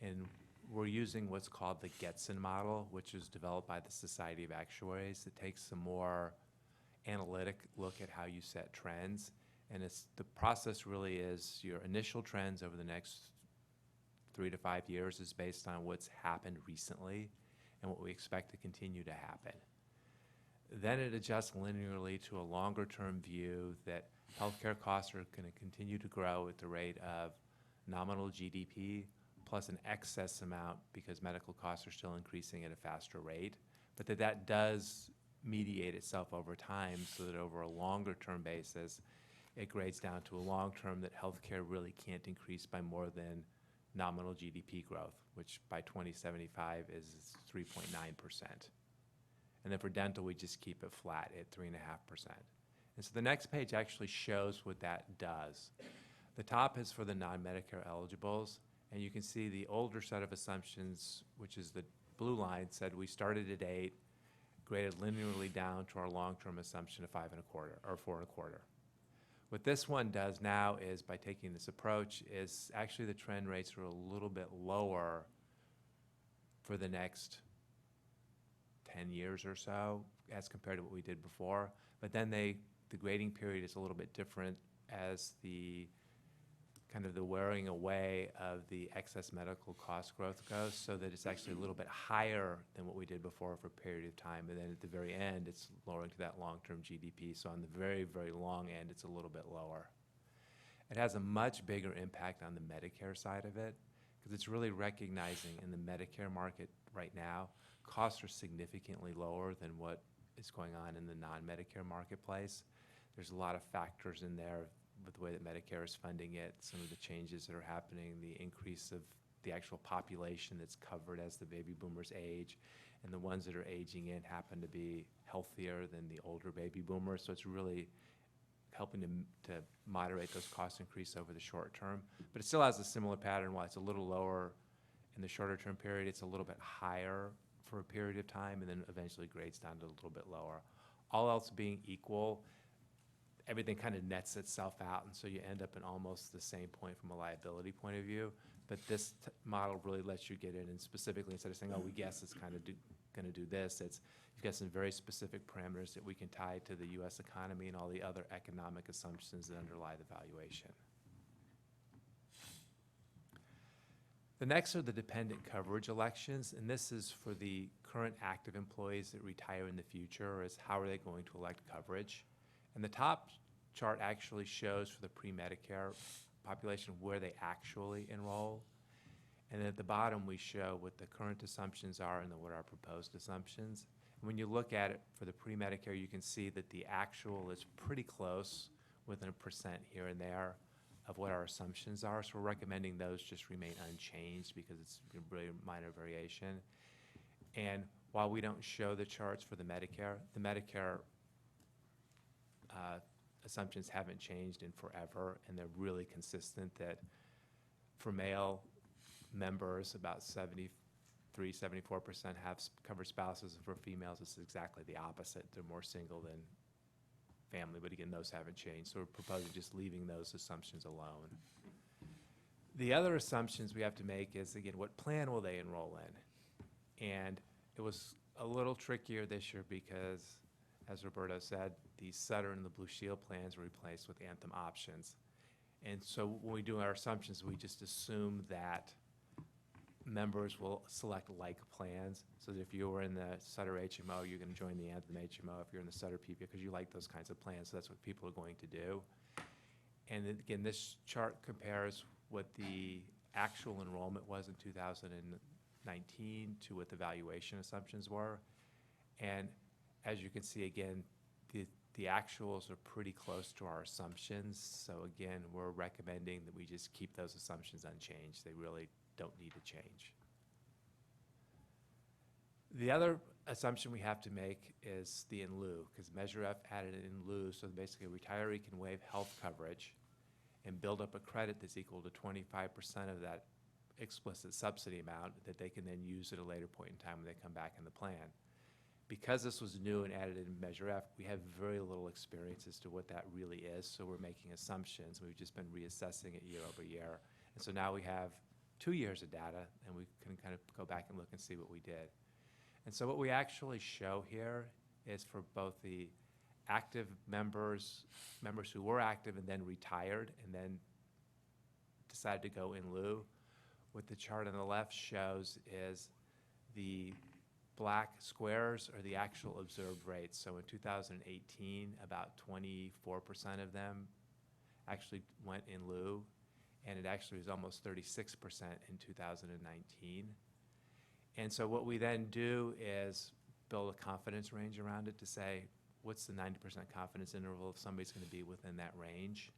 And we're using what's called the Getson model, which is developed by the Society of Actuaries. It takes a more analytic look at how you set trends. And the process really is your initial trends over the next 3 to 5 years is based on what's happened recently and what we expect to continue to happen. Then it adjusts linearly to a longer-term view that healthcare costs are going to continue to grow at the rate of nominal GDP plus an excess amount because medical costs are still increasing at a faster rate, but that does mediate itself over time so that over a longer-term basis, it grades down to a long-term that healthcare really can't increase by more than nominal GDP growth, which by 2075 is 3.9%. And then for dental, we just keep it flat at 3.5%. And so the next page actually shows what that does. The top is for the non-Medicare eligibles, and you can see the older set of assumptions, which is the blue line, said we started at 8, graded linearly down to our long-term assumption of 5.25 or 4.25. What this one does now is, by taking this approach, is actually the trend rates are a little bit lower for the next 10 years or so as compared to what we did before. But then the grading period is a little bit different as the kind of the wearing away of the excess medical cost growth goes, so that it's actually a little bit higher than what we did before for a period of time. And then at the very end, it's lowering to that long-term GDP. So on the very, very long end, it's a little bit lower. It has a much bigger impact on the Medicare side of it, because it's really recognizing in the Medicare market right now, costs are significantly lower than what is going on in the non-Medicare marketplace. There's a lot of factors in there with the way that Medicare is funding it, some of the changes that are happening, the increase of the actual population that's covered as the baby boomers age, and the ones that are aging in happen to be healthier than the older baby boomers. So it's really helping to moderate those cost increases over the short term. But it still has a similar pattern. While it's a little lower in the shorter term period, it's a little bit higher for a period of time, and then eventually grades down to a little bit lower. All else being equal, everything kind of nets itself out, and so you end up in almost the same point from a liability point of view. But this model really lets you get in and specifically, instead of saying, oh, we guess it's kind of going to do this, you've got some very specific parameters that we can tie to the U.S. economy and all the other economic assumptions that underlie the valuation. The next are the dependent coverage elections, and this is for the current active employees that retire in the future, is how are they going to elect coverage. And the top chart actually shows for the pre-Medicare population where they actually enroll. And then at the bottom, we show what the current assumptions are and then what our proposed assumptions. And when you look at it for the pre-Medicare, you can see that the actual is pretty close, within 1% here and there of what our assumptions are. So we're recommending those just remain unchanged because it's a really minor variation. And while we don't show the charts for the Medicare assumptions haven't changed in forever, and they're really consistent that for male members, about 74% have covered spouses, and for females, it's exactly the opposite. They're more single than family, but again, those haven't changed. So we're proposing just leaving those assumptions alone. The other assumptions we have to make is, again, what plan will they enroll in? And it was a little trickier this year because, as Roberto said, the Sutter and the Blue Shield plans were replaced with Anthem options. And so when we do our assumptions, we just assume that members will select like plans. So that if you were in the Sutter HMO, you're going to join the Anthem HMO. If you're in the Sutter PPO, because you like those kinds of plans, so that's what people are going to do. And then, again, this chart compares what the actual enrollment was in 2019 to what the valuation assumptions were. And as you can see, again, the actuals are pretty close to our assumptions. So again, we're recommending that we just keep those assumptions unchanged. They really don't need to change. The other assumption we have to make is the in-lieu, because Measure F added an in-lieu, so basically a retiree can waive health coverage and build up a credit that's equal to 25% of that explicit subsidy amount that they can then use at a later point in time when they come back in the plan. Because this was new and added in Measure F, we have very little experience as to what that really is, so we're making assumptions. We've just been reassessing it year over year. And so now we have 2 years of data, and we can kind of go back and look and see what we did. And so what we actually show here is for both the active members who were active and then retired and then decided to go in lieu. What the chart on the left shows is the black squares are the actual observed rates. So in 2018, about 24% of them actually went in lieu, and it actually was almost 36% in 2019. And so what we then do is build a confidence range around it to say, what's the 90% confidence interval if somebody's going to be within that range?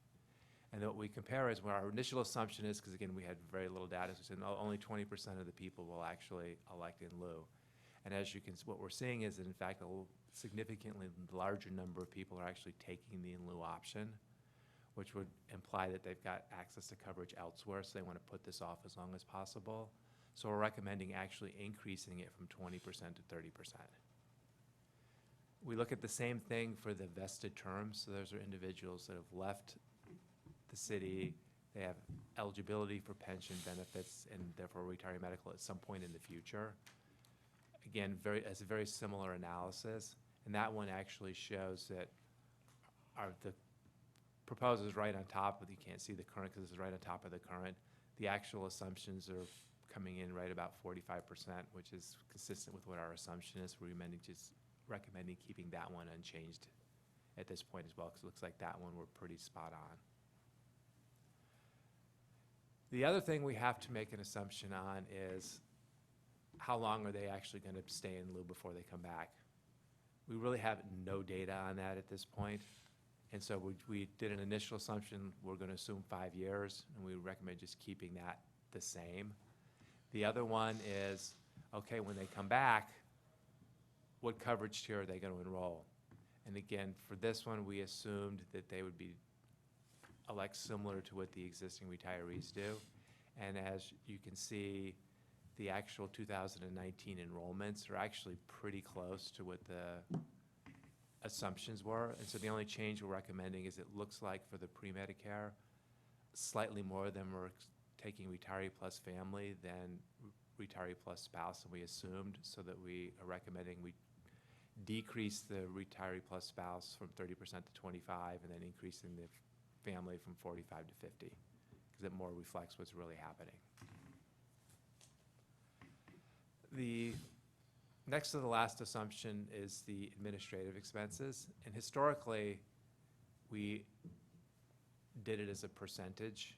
And then what we compare is what our initial assumption is, because again, we had very little data, so we said no, only 20% of the people will actually elect in lieu. And as you can see, what we're seeing is that in fact, a significantly larger number of people are actually taking the in lieu option, which would imply that they've got access to coverage elsewhere, so they want to put this off as long as possible. So we're recommending actually increasing it from 20% to 30%. We look at the same thing for the vested terms. So those are individuals that have left the city, they have eligibility for pension benefits and therefore retiring medical at some point in the future. Again, as a very similar analysis, and that one actually shows that the proposal is right on top, but you can't see the current because this is right on top of the current. The actual assumptions are coming in right about 45%, which is consistent with what our assumption is. We're recommending keeping that one unchanged at this point as well, because it looks like that one we're pretty spot on. The other thing we have to make an assumption on is how long are they actually going to stay in lieu before they come back? we really have no data on that at this point. And so we did an initial assumption, we're gonna assume 5 years, and we recommend just keeping that the same. The other one is, okay, when they come back, what coverage tier are they gonna enroll? And again, for this one, we assumed that they would be elect similar to what the existing retirees do. And as you can see, the actual 2019 enrollments are actually pretty close to what the assumptions were. And so the only change we're recommending is it looks like for the pre-Medicare, slightly more of them are taking retiree plus family than retiree plus spouse than we assumed, so that we are recommending we decrease the retiree plus spouse from 30% to 25, and then increasing the family from 45 to 50, because it more reflects what's really happening. The next to the last assumption is the administrative expenses. And historically, we did it as a percentage,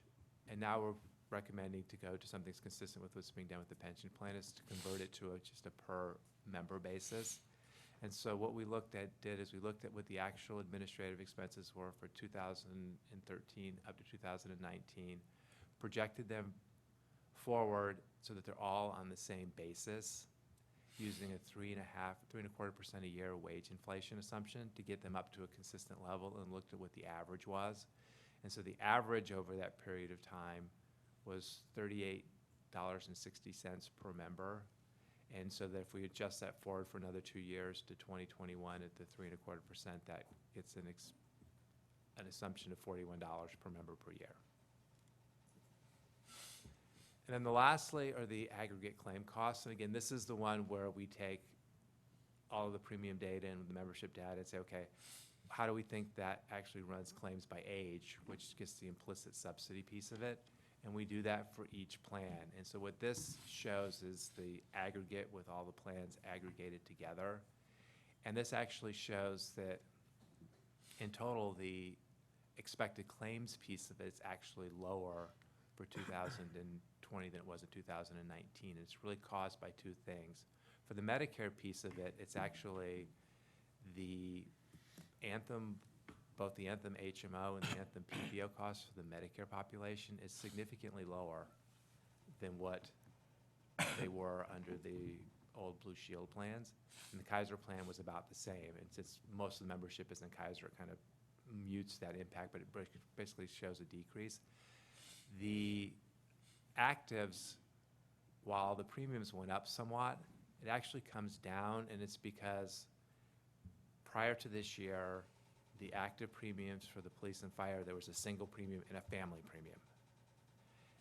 and now we're recommending to go to something that's consistent with what's being done with the pension plan, is to convert it to just a per member basis. And so what we did is we looked at what the actual administrative expenses were for 2013 up to 2019, projected them forward so that they're all on the same basis, using a 3.25% a year wage inflation assumption to get them up to a consistent level, and looked at what the average was. And so the average over that period of time was $38.60 per member. And so that if we adjust that forward for another 2 years to 2021 at the 3.25%, that gets an assumption of $41 per member per year. And then the lastly are the aggregate claim costs. And again, this is the one where we take all of the premium data and the membership data and say, okay, how do we think that actually runs claims by age, which gets the implicit subsidy piece of it. And we do that for each plan. And so what this shows is the aggregate with all the plans aggregated together. And this actually shows that in total, the expected claims piece of it is actually lower for 2020 than it was in 2019. It's really caused by two things. For the Medicare piece of it, it's actually the Anthem, both the Anthem HMO and the Anthem PPO costs for the Medicare population is significantly lower than what they were under the old Blue Shield plans. And the Kaiser plan was about the same. And since most of the membership is in Kaiser, it kind of mutes that impact, but it basically shows a decrease. The actives, while the premiums went up somewhat, it actually comes down, and it's because prior to this year, the active premiums for the police and fire, there was a single premium and a family premium.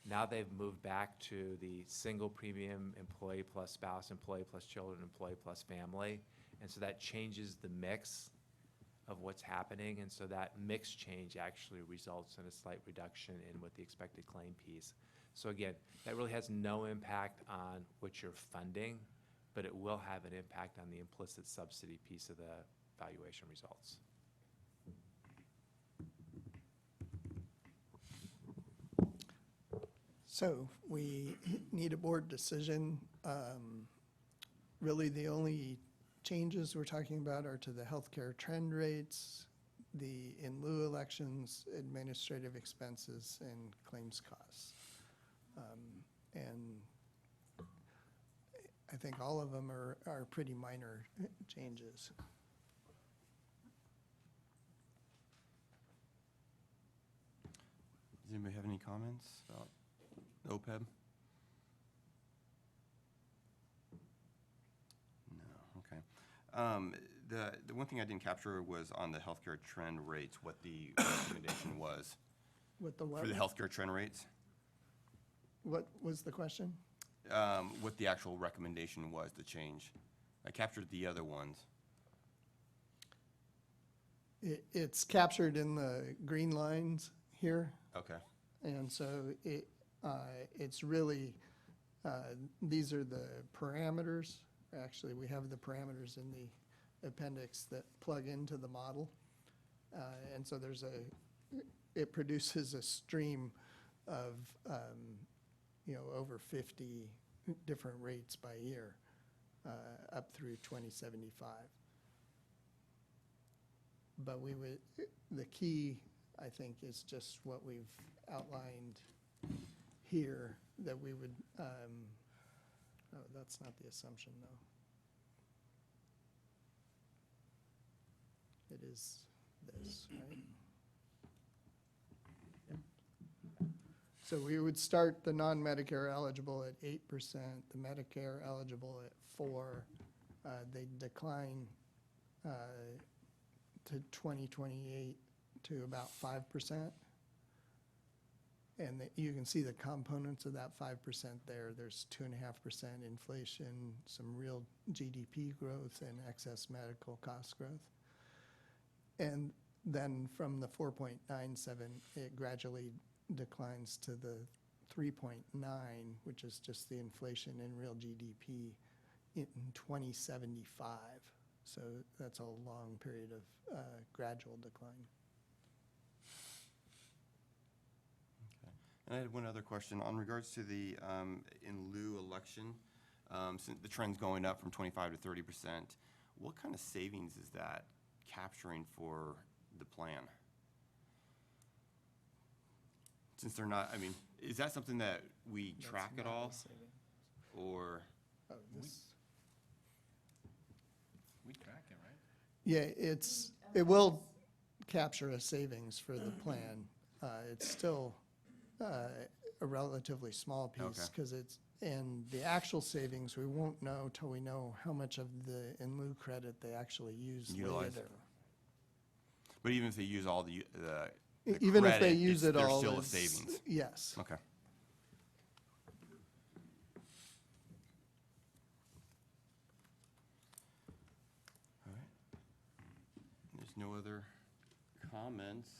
Now they've moved back to the single premium, employee plus spouse, employee plus children, employee plus family. And so that changes the mix of what's happening. And so that mix change actually results in a slight reduction in what the expected claim piece. So again, that really has no impact on what you're funding, but it will have an impact on the implicit subsidy piece of the valuation results. So we need a board decision. Really, the only changes we're talking about are to the healthcare trend rates, the in-lieu elections, administrative expenses, and claims costs. And I think all of them are pretty minor changes. Does anybody have any comments about OPEB? No, okay. The one thing I didn't capture was on the healthcare trend rates, what the recommendation was What the what? for the healthcare trend rates. What was the question? What the actual recommendation was, the change. I captured the other ones. It's captured in the green lines here. Okay. And so it's really, these are the parameters. Actually, we have the parameters in the appendix that plug into the model. And so it produces a stream of, over 50 different rates by year, up through 2075. but we would, the key, I think, is just what we've outlined here, that we would, oh, that's not the assumption, though. It is this, right? Yep. So we would start the non-Medicare eligible at 8%, the Medicare eligible at 4%. They decline to 2028 to about 5%. And you can see the components of that 5% there. There's 2.5% inflation, some real GDP growth, and excess medical cost growth. And then from the 4.97, it gradually declines to the 3.9, which is just the inflation in real GDP in 2075. So that's a long period of gradual decline. And I had one other question on regards to the in-lieu election. Since the trend's going up from 25 to 30%, what kind of savings is that capturing for the plan? Since they're not, I mean, is that something that we track at all? Or? Oh, this, We track it, right? yeah, it will capture a savings for the plan. It's still a relatively small piece, Okay. because and the actual savings, we won't know till we know how much of the in-lieu credit they actually use Utilize. later. But even if they use all the Even if they credit, use it there's all, still a it's- savings. Yes. Okay. All right. There's no other comments.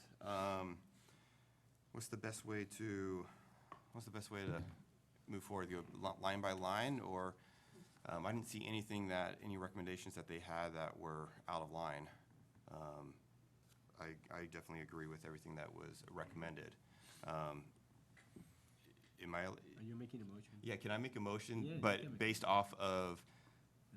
What's the best way to move forward? Go line by line, or I didn't see any recommendations that they had that were out of line. I definitely agree with everything that was recommended. Are you making a motion? Yeah, can I make a motion, Yeah, you can but make- based off of,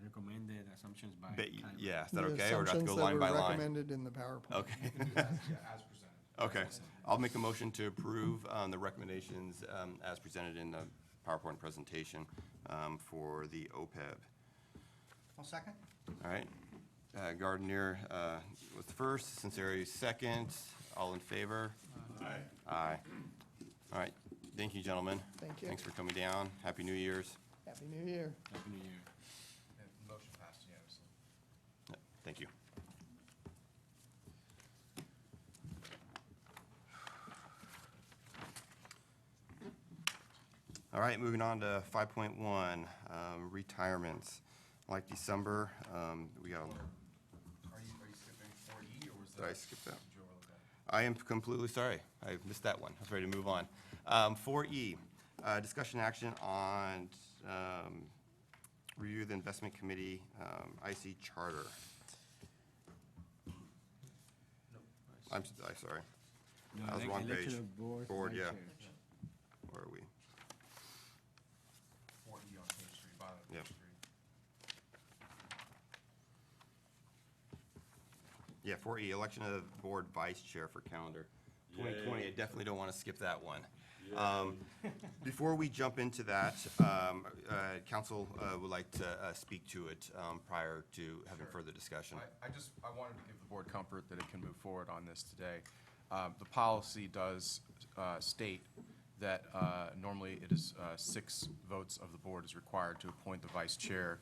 Recommended assumptions by. Tyler. yeah, is that The okay, or do I have to go assumptions line by that were line? recommended in the PowerPoint. Okay. Yeah, as presented. Okay, I'll make a motion to approve the recommendations as presented in the PowerPoint presentation for the OPEB. I'll second. All right, Gardner was the first, Sinceri second, all in favor? Aye. Aye. All right, thank you, gentlemen. Thank you. Thanks for coming down, Happy New Year's. Happy New Year. Happy New Year. And motion passed unanimously. Thank you. All right, moving on to 5.1, retirements. Like December, we got, Are you skipping 4E, or was that? did I skip that? Did you overlook that? I am completely sorry. I missed that one. I was ready to move on. 4E, discussion action on review the investment committee IC charter. I'm sorry. No, That was the wrong election page. of Board, vice yeah. chair. Where are we? 4E on page 3, bottom of Yep. page 3. Yeah, 4E, election of board vice chair for calendar 2020. I definitely don't want to skip that one. Before we jump into that, council would like to speak to it prior to having further discussion. I wanted to give the board comfort that it can move forward on this today. The policy does state that normally it is 6 votes of the board is required to appoint the vice chair.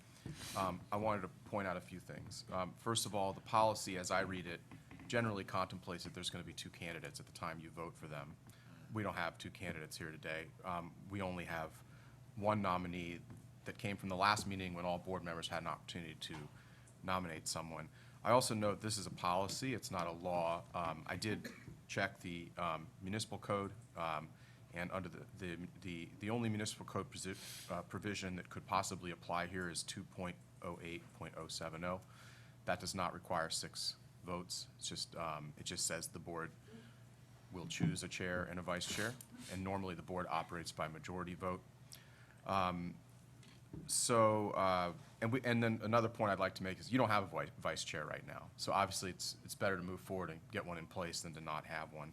I wanted to point out a few things. First of all, the policy, as I read it, generally contemplates that there's going to be 2 candidates at the time you vote for them. We don't have 2 candidates here today. We only have 1 nominee that came from the last meeting when all board members had an opportunity to nominate someone. I also note this is a policy, it's not a law. I did check the municipal code, and under the only municipal code provision that could possibly apply here is 2.08.070. That does not require 6 votes. It's just, it just says the board will choose a chair and a vice chair, and normally the board operates by majority vote. So, and then another point I'd like to make is you don't have a vice chair right now. So obviously, it's better to move forward and get one in place than to not have one.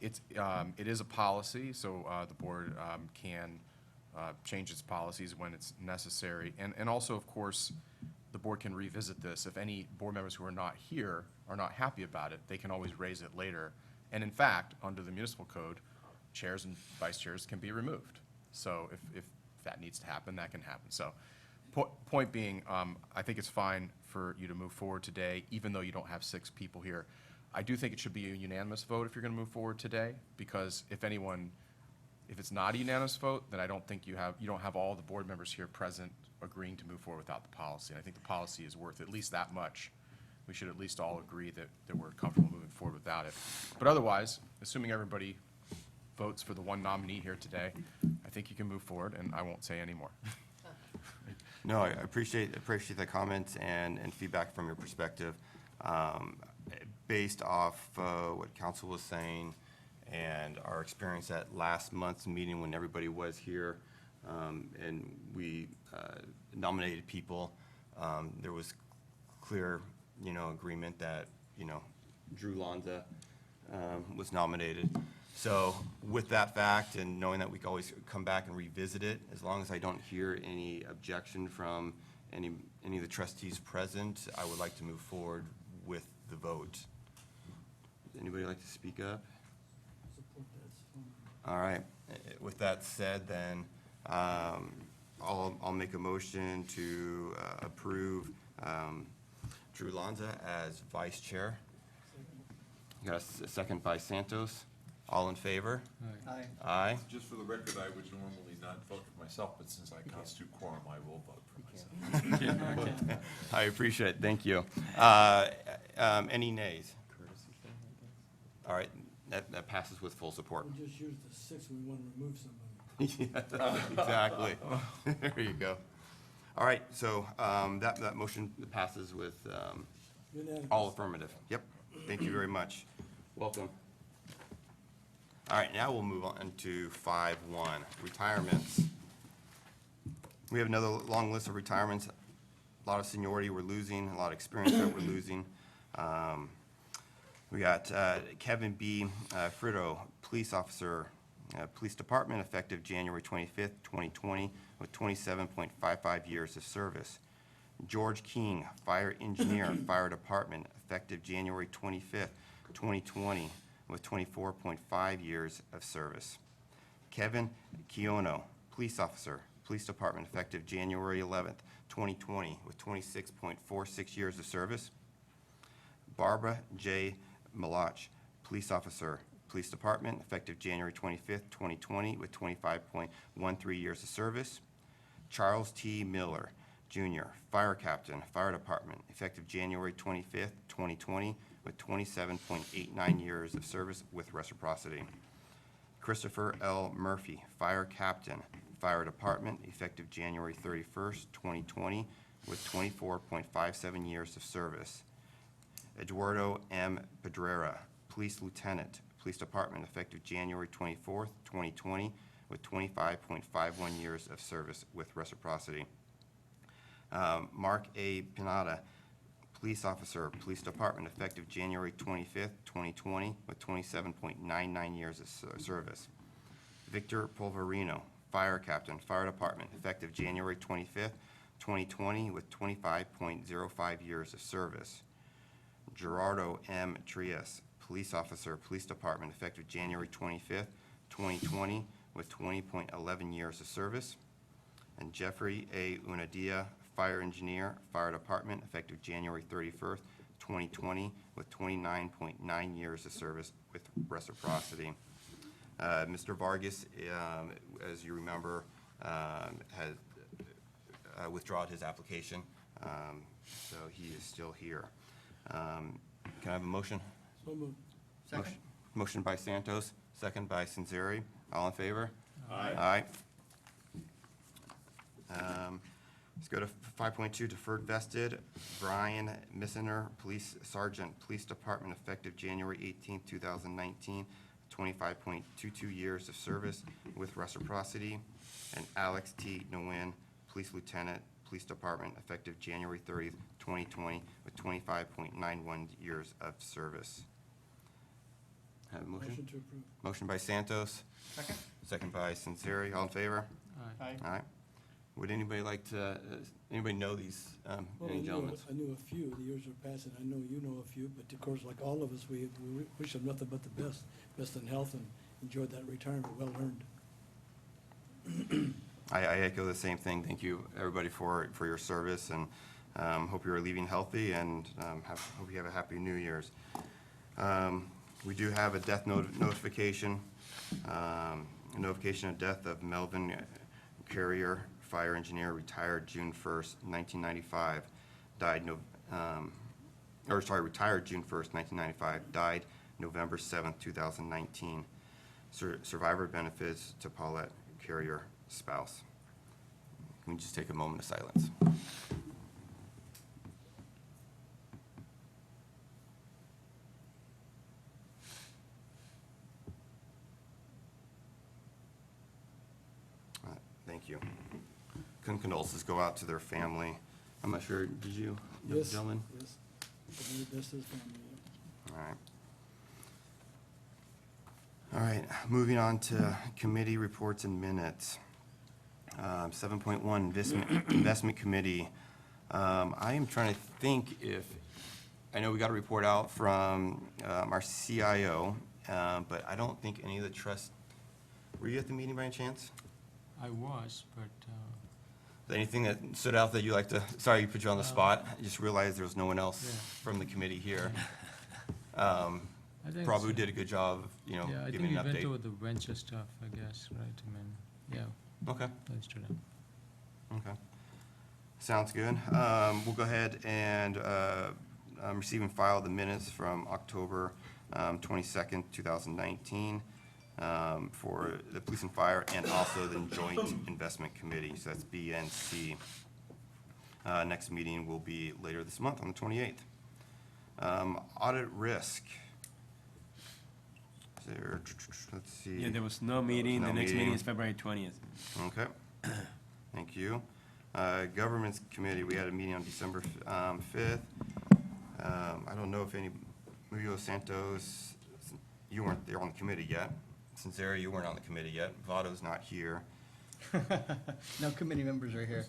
It is a policy, so the board can change its policies when it's necessary. And also, of course, the board can revisit this. If any board members who are not here are not happy about it, they can always raise it later. And in fact, under the municipal code, chairs and vice chairs can be removed. So if that needs to happen, that can happen. So point being, I think it's fine for you to move forward today, even though you don't have 6 people here. I do think it should be a unanimous vote if you're going to move forward today, because if it's not a unanimous vote, then I don't think you don't have all the board members here present agreeing to move forward without the policy. And I think the policy is worth at least that much. We should at least all agree that we're comfortable moving forward without it. But otherwise, assuming everybody votes for the one nominee here today, I think you can move forward, and I won't say any more. No, I appreciate the comments and feedback from your perspective. Based off what council was saying and our experience at last month's meeting when everybody was here, and we nominated people, there was clear, agreement that, Drew Lanza was nominated. So with that fact and knowing that we can always come back and revisit it, as long as I don't hear any objection from any of the trustees present, I would like to move forward with the vote. Would anybody like to speak up? Support that. All right. With that said, then, I'll make a motion to approve Drew Lanza as vice chair. Got a second by Santos. All in favor? Aye. Aye. Just for the record, I would normally not vote for myself, but since I constitute quorum, I will vote for myself. I appreciate it. Thank you. Any nays? All right, that passes with full support. We just used the 6 when we want to remove somebody. Yeah, exactly. There you go. All right, so that motion passes with Unanimous. all affirmative. Yep, thank you very much. Welcome. All right, now we'll move on to 5.1, retirements. We have another long list of retirements. A lot of seniority we're losing, a lot of experience that we're losing. We got Kevin B. Frito, police officer, police department, effective January 25th, 2020, with 27.55 years of service. George King, fire engineer, fire department, effective January 25th, 2020, with 24.5 years of service. Kevin Kiono, police officer, police department, effective January 11th, 2020, with 26.46 years of service. Barbara J. Malach, police officer, police department, effective January 25th, 2020, with 25.13 years of service. Charles T. Miller, Jr., fire captain, fire department, effective January 25th, 2020, with 27.89 years of service with reciprocity. Christopher L. Murphy, fire captain, fire department, effective January 31st, 2020, with 24.57 years of service. Eduardo M. Pedrera, police lieutenant, police department, effective January 24th, 2020, with 25.51 years of service with reciprocity. Mark A. Pinata, police officer, police department, effective January 25th, 2020, with 27.99 years of service. Victor Polverino, fire captain, fire department, effective January 25th, 2020, with 25.05 years of service. Gerardo M. Trias, police officer, police department, effective January 25th, 2020, with 20.11 years of service. And Jeffrey A. Unadia, fire engineer, fire department, effective January 31st, 2020, with 29.9 years of service with reciprocity. Mr. Vargas, as you remember, has withdrawn his application, so he is still here. Can I have a motion? So moved. Second. Motion by Santos, second by Senzeri. All in favor? Aye. Let's go to 5.2, deferred vested. Brian Missener, police sergeant, police department, effective January 18th, 2019, 25.22 years of service with reciprocity. And Alex T. Nguyen, police lieutenant, police department, effective January 30th, 2020, with 25.91 years of service. Have a motion? Motion to approve. Motion by Santos. Second? Second by Sinceri. All in favor? Aye. All right. Would anybody like to, anybody know these, Well, any gentlemen? I knew a few, the years are passing, I know you know a few, but of course, like all of us, we wish them nothing but the best in health, and enjoyed that retirement, well earned. I echo the same thing. Thank you, everybody, for your service, and hope you're leaving healthy, and hope you have a happy New Year's. We do have a death notification, a notification of death of Melvin Carrier, fire engineer, retired June 1st, 1995, retired June 1st, 1995, died November 7th, 2019. Survivor benefits to Paulette Carrier, spouse. Can we just take a moment of silence? Thank you. Condolences go out to their family. I'm not sure, did you, Yes, gentlemen? yes, the very best of his family, yeah. All right, moving on to committee reports and minutes. 7.1, investment committee. I am trying to think if, I know we got a report out from our CIO, but I don't think any of the were you at the meeting by any chance? I was, but, Is there anything that stood out that you like to, sorry to put you on the spot, I just realized there was no one else Yeah. from the committee here. I think. Probably so. did a good job of, Yeah, I think giving we an went update. over the venture stuff, I guess, right? I mean, yeah, Okay. that's true. Okay. Sounds good. We'll go ahead and receive and file the minutes from October 22nd, 2019 for the police and fire, and also the joint investment committee. So that's B and C. Next meeting will be later this month on the 28th. Audit risk. Is there, let's see. Yeah, there was no meeting. No The next meeting meeting. is February 20th. Okay, thank you. Governments Committee, we had a meeting on December 5th. I don't know if Murillo Santos, you weren't there on the committee yet. Sinceri, you weren't on the committee yet. Vado's not here. No committee members are here.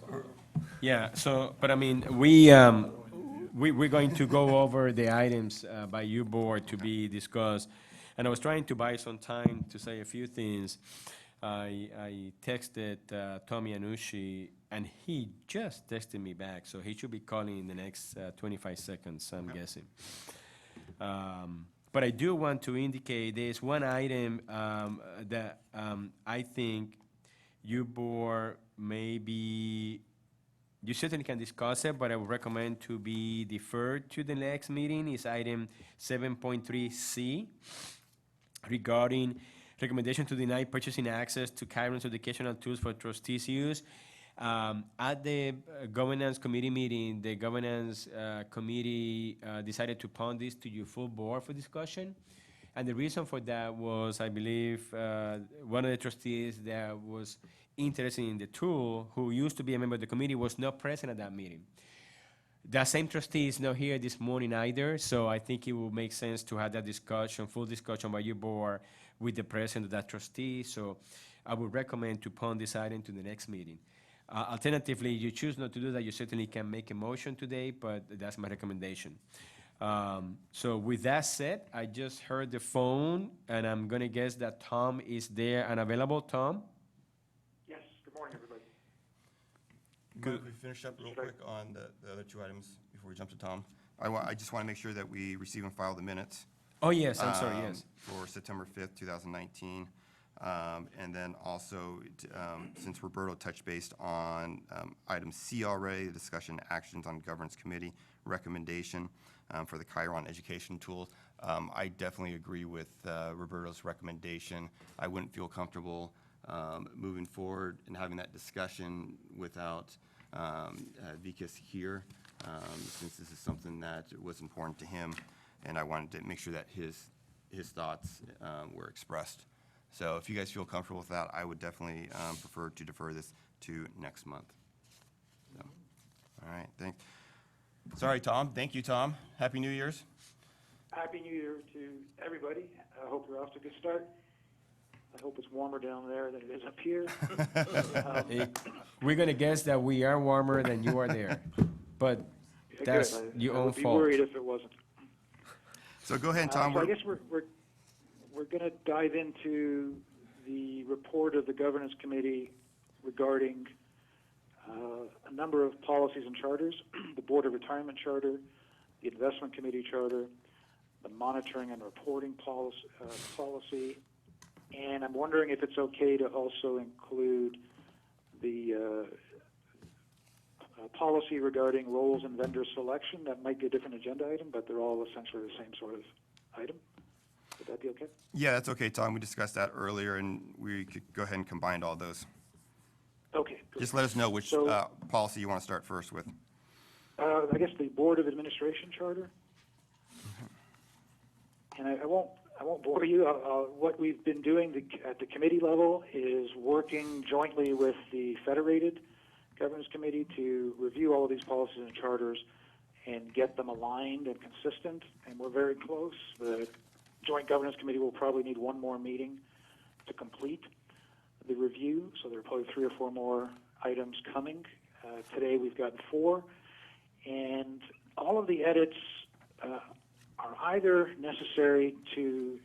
Yeah, so, but I mean, we're going to go over the items by you board to be discussed. And I was trying to buy some time to say a few things. I texted Tommy Anushi, and he just texted me back, so he should be calling in the next 25 seconds, I'm guessing. But I do want to indicate there's one item that I think you board maybe, you certainly can discuss it, but I would recommend to be deferred to the next meeting. Is item 7.3C regarding recommendation to deny purchasing access to Chiron's educational tools for trustees' use. At the governance committee meeting, the governance committee decided to pawn this to your full board for discussion. And the reason for that was, I believe, one of the trustees that was interested in the tool, who used to be a member of the committee, was not present at that meeting. That same trustee is not here this morning either, so I think it will make sense to have that discussion, full discussion by your board with the president of that trustee. So I would recommend to pawn this item to the next meeting. Alternatively, you choose not to do that, you certainly can make a motion today, but that's my recommendation. So with that said, I just heard the phone, and I'm gonna guess that Tom is there and available. Tom? Yes, good morning, everybody. Could we finish up real quick on the other two items before we jump to Tom? I just want to make sure that we receive and file the minutes. Oh, yes, I'm sorry, yes. For September 5th, 2019. And then also, since Roberto touched based on item C already, the discussion actions on governance committee recommendation for the Chiron education tool. I definitely agree with Roberto's recommendation. I wouldn't feel comfortable moving forward and having that discussion without Vikas here, since this is something that was important to him, and I wanted to make sure that his thoughts were expressed. So if you guys feel comfortable with that, I would definitely prefer to defer this to next month. So, all right, sorry, Tom. Thank you, Tom. Happy New Year's. Happy New Year to everybody. I hope you're off to a good start. I hope it's warmer down there than it is up here. We're gonna guess that we are warmer than you are there, but that's Good. your I own would be fault. worried if it wasn't. So go ahead, Tom. So I guess we're going to dive into the report of the Governance Committee regarding a number of policies and charters, the Board of Retirement Charter, the Investment Committee Charter, the Monitoring and Reporting policy, and I'm wondering if it's okay to also include the policy regarding roles and vendor selection. That might be a different agenda item, but they're all essentially the same sort of item. Would that be okay? Yeah, that's okay, Tom. We discussed that earlier, and we could go ahead and combine all those. Okay. Good. Just let us know which So- policy you want to start first with. I guess the Board of Administration Charter. And I won't bore you. What we've been doing at the committee level is working jointly with the Federated Governance Committee to review all of these policies and charters and get them aligned and consistent, and we're very close. The Joint Governance Committee will probably need one more meeting to complete the review, so there are probably 3 or 4 more items coming. Today we've gotten 4, and all of the edits are either necessary to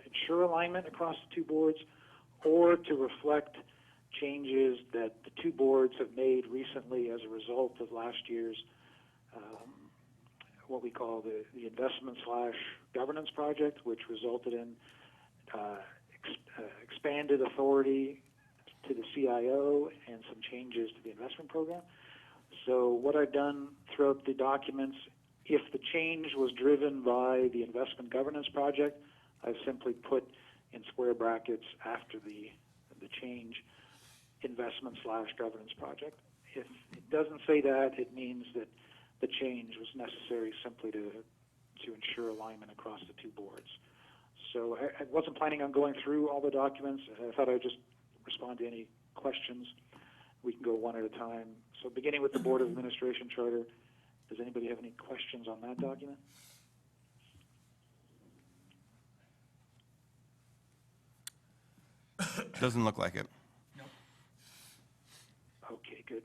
ensure alignment across the 2 boards or to reflect changes that the 2 boards have made recently as a result of last year's what we call the investment/governance project, which resulted in expanded authority to the CIO and some changes to the investment program. So what I've done throughout the documents, if the change was driven by the investment governance project, I've simply put in square brackets after the change, investment/governance project. If it doesn't say that, it means that the change was necessary simply to ensure alignment across the 2 boards. So I wasn't planning on going through all the documents. I thought I'd just respond to any questions. We can go one at a time. So beginning with the Board of Administration Charter, does anybody have any questions on that document? Doesn't look like it. Okay, good.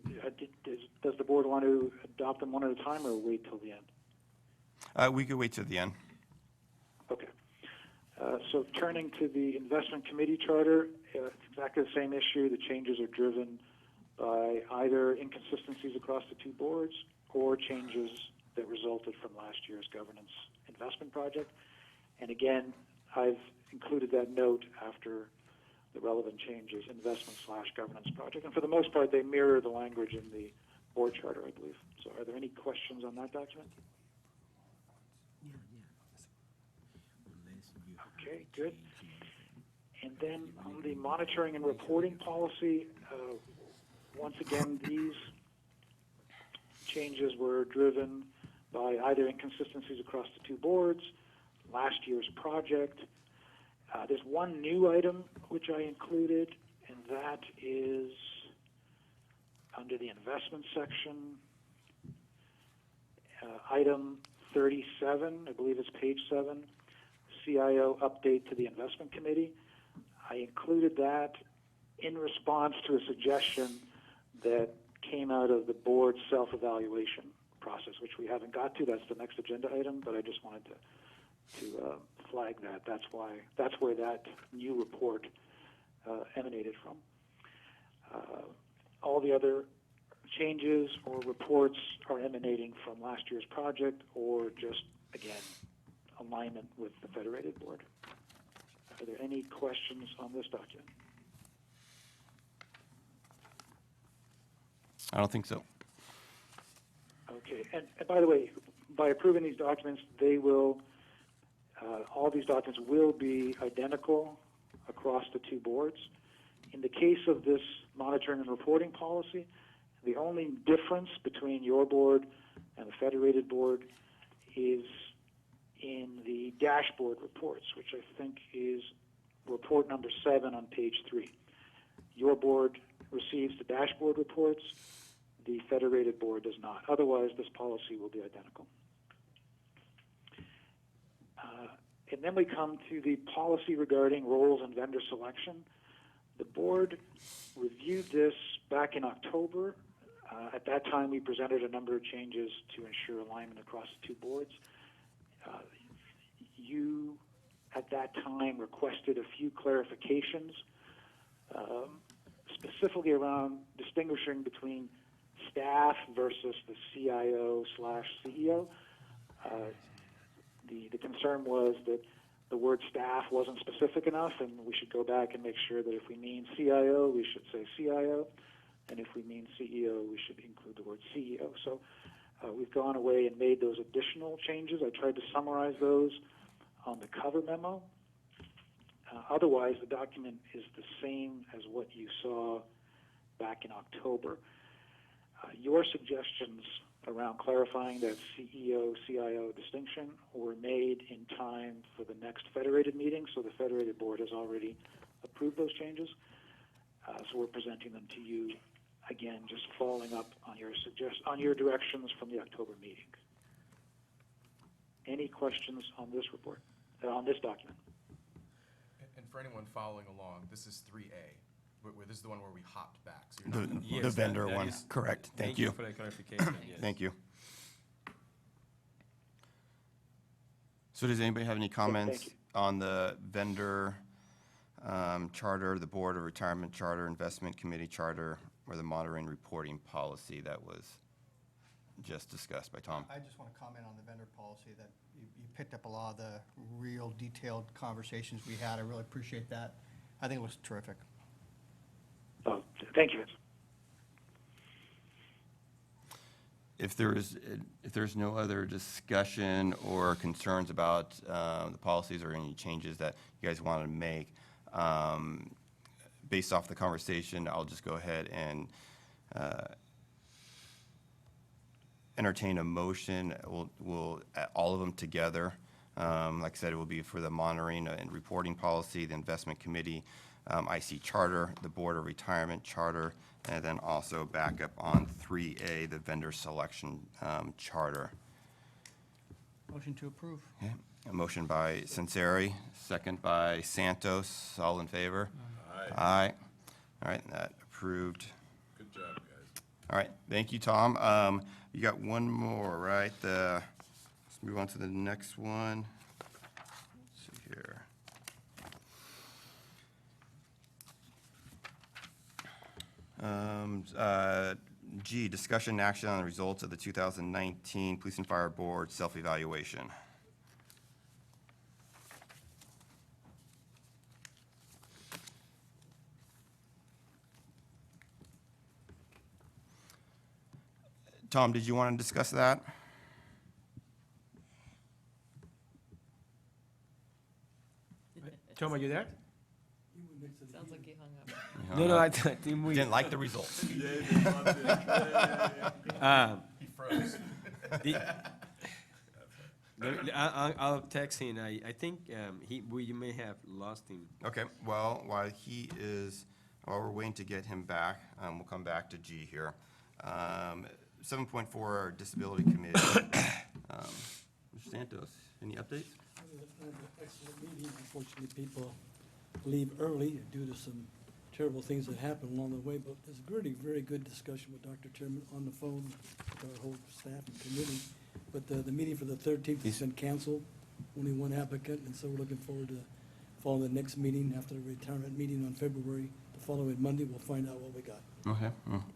Does the board want to adopt them one at a time or wait till the end? We could wait till the end. Okay. So turning to the Investment Committee Charter, it's exactly the same issue. The changes are driven by either inconsistencies across the 2 boards or changes that resulted from last year's governance investment project. And again, I've included that note after the relevant changes, investment/governance project. And for the most part, they mirror the language in the board charter, I believe. So are there any questions on that document? Okay, good. And then on the monitoring and reporting policy, once again, these changes were driven by either inconsistencies across the 2 boards, last year's project. There's one new item which I included, and that is under the investment section, item 37, I believe it's page 7, CIO update to the investment committee. I included that in response to a suggestion that came out of the board's self-evaluation process, which we haven't got to. That's the next agenda item, but I just wanted to flag that. That's where that new report emanated from. All the other changes or reports are emanating from last year's project or just, again, alignment with the Federated Board. Are there any questions on this document? I don't think so. Okay, and by the way, by approving these documents, they will, all these documents will be identical across the 2 boards. In the case of this monitoring and reporting policy, the only difference between your board and the Federated Board is in the dashboard reports, which I think is report number 7 on page 3. Your board receives the dashboard reports. the federated board does not. Otherwise, this policy will be identical. And then we come to the policy regarding roles and vendor selection. The board reviewed this back in October. At that time, we presented a number of changes to ensure alignment across the two boards. You, at that time, requested a few clarifications, specifically around distinguishing between staff versus the CIO/CEO. The concern was that the word staff wasn't specific enough, and we should go back and make sure that if we mean CIO, we should say CIO, and if we mean CEO, we should include the word CEO. So we've gone away and made those additional changes. I tried to summarize those on the cover memo. Otherwise, the document is the same as what you saw back in October. Your suggestions around clarifying that CEO-CIO distinction were made in time for the next federated meeting, so the federated board has already approved those changes. So we're presenting them to you again, just following up on your directions from the October meeting. Any questions on this report, on this document? And for anyone following along, this is 3A. This is the one where we hopped back. So you're not The Yes, vendor that one, is- correct. Thank you. for the clarification, yes. Thank you. So does anybody have any comments you. on the vendor charter, the Board of Retirement Charter, Investment Committee Charter, or the monitoring reporting policy that was just discussed by Tom? I just want to comment on the vendor policy, that you picked up a lot of the real detailed conversations we had. I really appreciate that. I think it was terrific. Oh, thank you, Vince. If there's no other discussion or concerns about the policies or any changes that you guys want to make, based off the conversation, I'll just go ahead and entertain a motion. We'll all of them together. Like I said, it will be for the monitoring and reporting policy, the investment committee, IC charter, the Board of Retirement Charter, and then also back up on 3A, the vendor selection charter. Motion to approve. Okay. A motion by Censeri, second by Santos. All in favor? Aye. Aye. All right, that approved. Good job, guys. All right, thank you, Tom. You got one more, right? Let's move on to the next one. Let's see here. G, discussion and action on the results of the 2019 Police and Fire Board self-evaluation. Tom, did you want to discuss that? Tom, are you there? Sounds like he hung up. No, I think we. Didn't like the results. He froze. I'll text him. I think you may have lost him. Okay, well, while we're waiting to get him back, we'll come back to G here. 7.4, our Disability Committee. Mr. Santos, any updates? Excellent meeting. Unfortunately, people leave early due to some terrible things that happen along the way, but there's a really very good discussion with Dr. Chairman on the phone with our whole staff and committee. But the meeting for the 13th has been canceled, only one applicant, and so we're looking forward to following the next meeting after the retirement meeting on February. The following Monday, we'll find out what we got. Okay,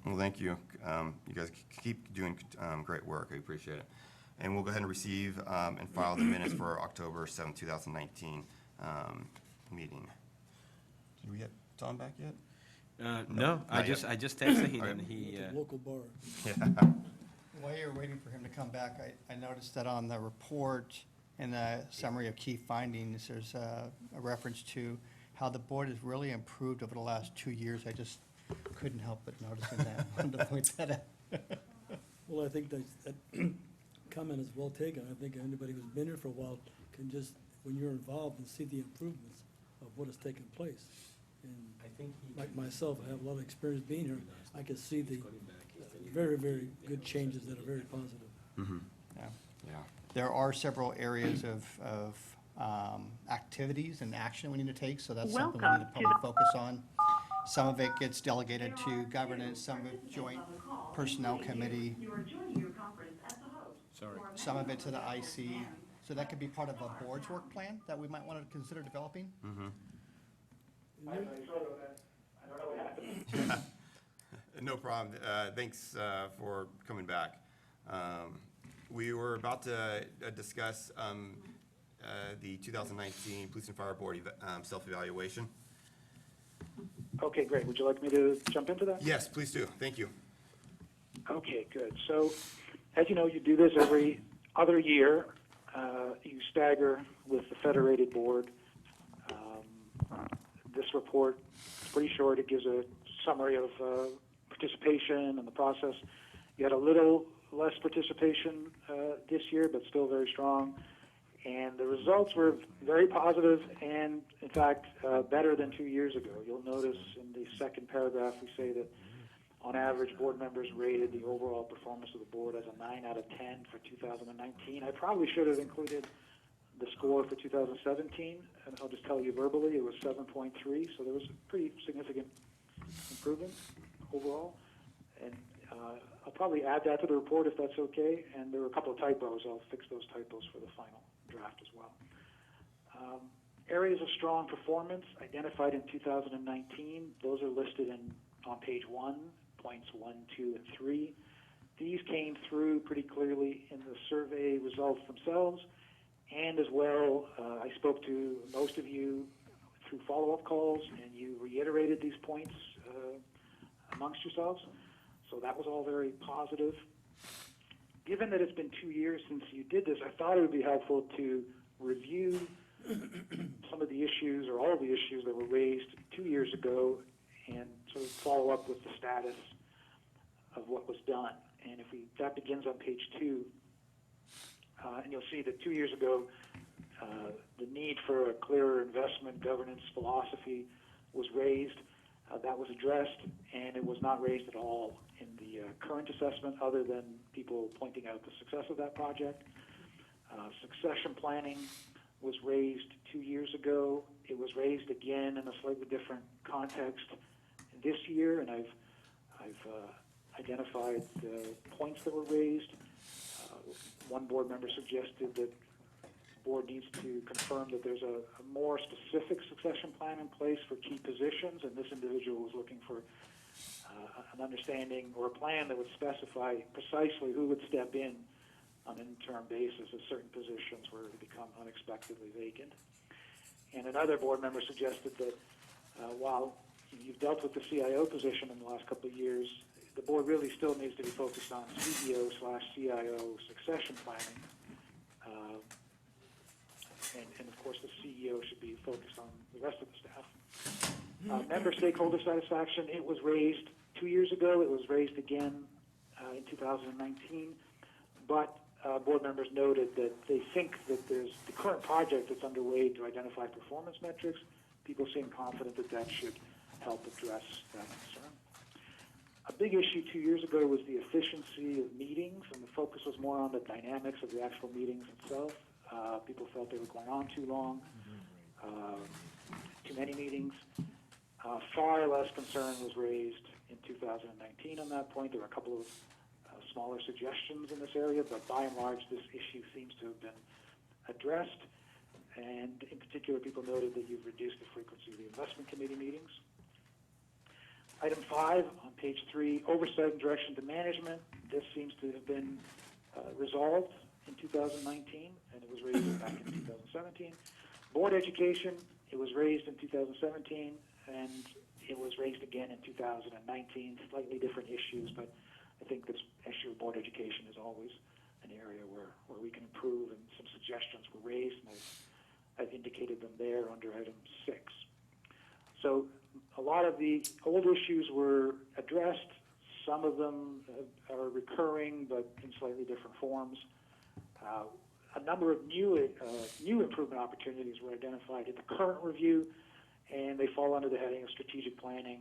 well, thank you. You guys keep doing great work. I appreciate it. And we'll go ahead and receive and file the minutes for our October 7th, 2019 meeting. Did we get Tom back yet? No, I not just yet. texted him Okay. and he. At the local bar. Yeah. While you're waiting for him to come back, I noticed that on the report in the summary of key findings, there's a reference to how the board has really improved over the last 2 years. I just couldn't help but noticing that. Wanted to point that out. Well, I think that comment is well taken. I think anybody who's been here for a while can just, when you're involved, and see the improvements of what has taken place. And I think like myself, I have a lot of experience being here. I can see the very, very good changes that are very positive. Yeah. Yeah. There are several areas of activities and action we need to take, so that's something we need to probably focus on. Some of it gets delegated to governance, some of it joint personnel committee, Sorry. some of it to the IC. So that could be part of a board's work plan that we might want to consider developing. No problem. Thanks for coming back. We were about to discuss the 2019 Police and Fire Board self-evaluation. Okay, great. Would you like me to jump into that? Yes, please do. Thank you. Okay, good. So, as you know, you do this every other year. You stagger with the federated board. This report is pretty short. It gives a summary of participation and the process. You had a little less participation this year, but still very strong. And the results were very positive and, in fact, better than 2 years ago. You'll notice in the second paragraph we say that, on average, board members rated the overall performance of the board as a 9 out of 10 for 2019. I probably should have included the score for 2017, and I'll just tell you verbally, it was 7.3, so there was a pretty significant improvement overall. And I'll probably add that to the report if that's okay, and there were a couple of typos. I'll fix those typos for the final draft as well. Areas of strong performance identified in 2019, those are listed on page 1, points 1, 2, and 3. These came through pretty clearly in the survey results themselves, and as well, I spoke to most of you through follow-up calls, and you reiterated these points amongst yourselves, so that was all very positive. Given that it's been 2 years since you did this, I thought it would be helpful to review some of the issues or all of the issues that were raised 2 years ago and sort of follow up with the status of what was done. And that begins on page 2, and you'll see that 2 years ago, the need for a clearer investment governance philosophy was raised. That was addressed, and it was not raised at all in the current assessment, other than people pointing out the success of that project. Succession planning was raised 2 years ago. It was raised again in a slightly different context this year, and I've identified the points that were raised. One board member suggested that the board needs to confirm that there's a more specific succession plan in place for key positions, and this individual was looking for an understanding or a plan that would specify precisely who would step in on an interim basis if certain positions were to become unexpectedly vacant. And another board member suggested that while you've dealt with the CIO position in the last couple of years, the board really still needs to be focused on CEO/CIO succession planning. And of course, the CEO should be focused on the rest of the staff. Member stakeholder satisfaction, it was raised 2 years ago. It was raised again in 2019. But board members noted that they think that there's the current project that's underway to identify performance metrics. People seem confident that that should help address that concern. A big issue 2 years ago was the efficiency of meetings, and the focus was more on the dynamics of the actual meetings itself. People felt they were going on too long, too many meetings. Far less concern was raised in 2019 on that point. There were a couple of smaller suggestions in this area, but by and large, this issue seems to have been addressed. And in particular, people noted that you've reduced the frequency of the investment committee meetings. Item 5 on page 3, oversight and direction to management. This seems to have been resolved in 2019, and it was raised back in 2017. Board education, it was raised in 2017, and it was raised again in 2019. Slightly different issues, but I think this issue of board education is always an area where we can improve, and some suggestions were raised, and I've indicated them there under item 6. So a lot of the old issues were addressed. Some of them are recurring, but in slightly different forms. A number of new improvement opportunities were identified in the current review, and they fall under the heading of strategic planning,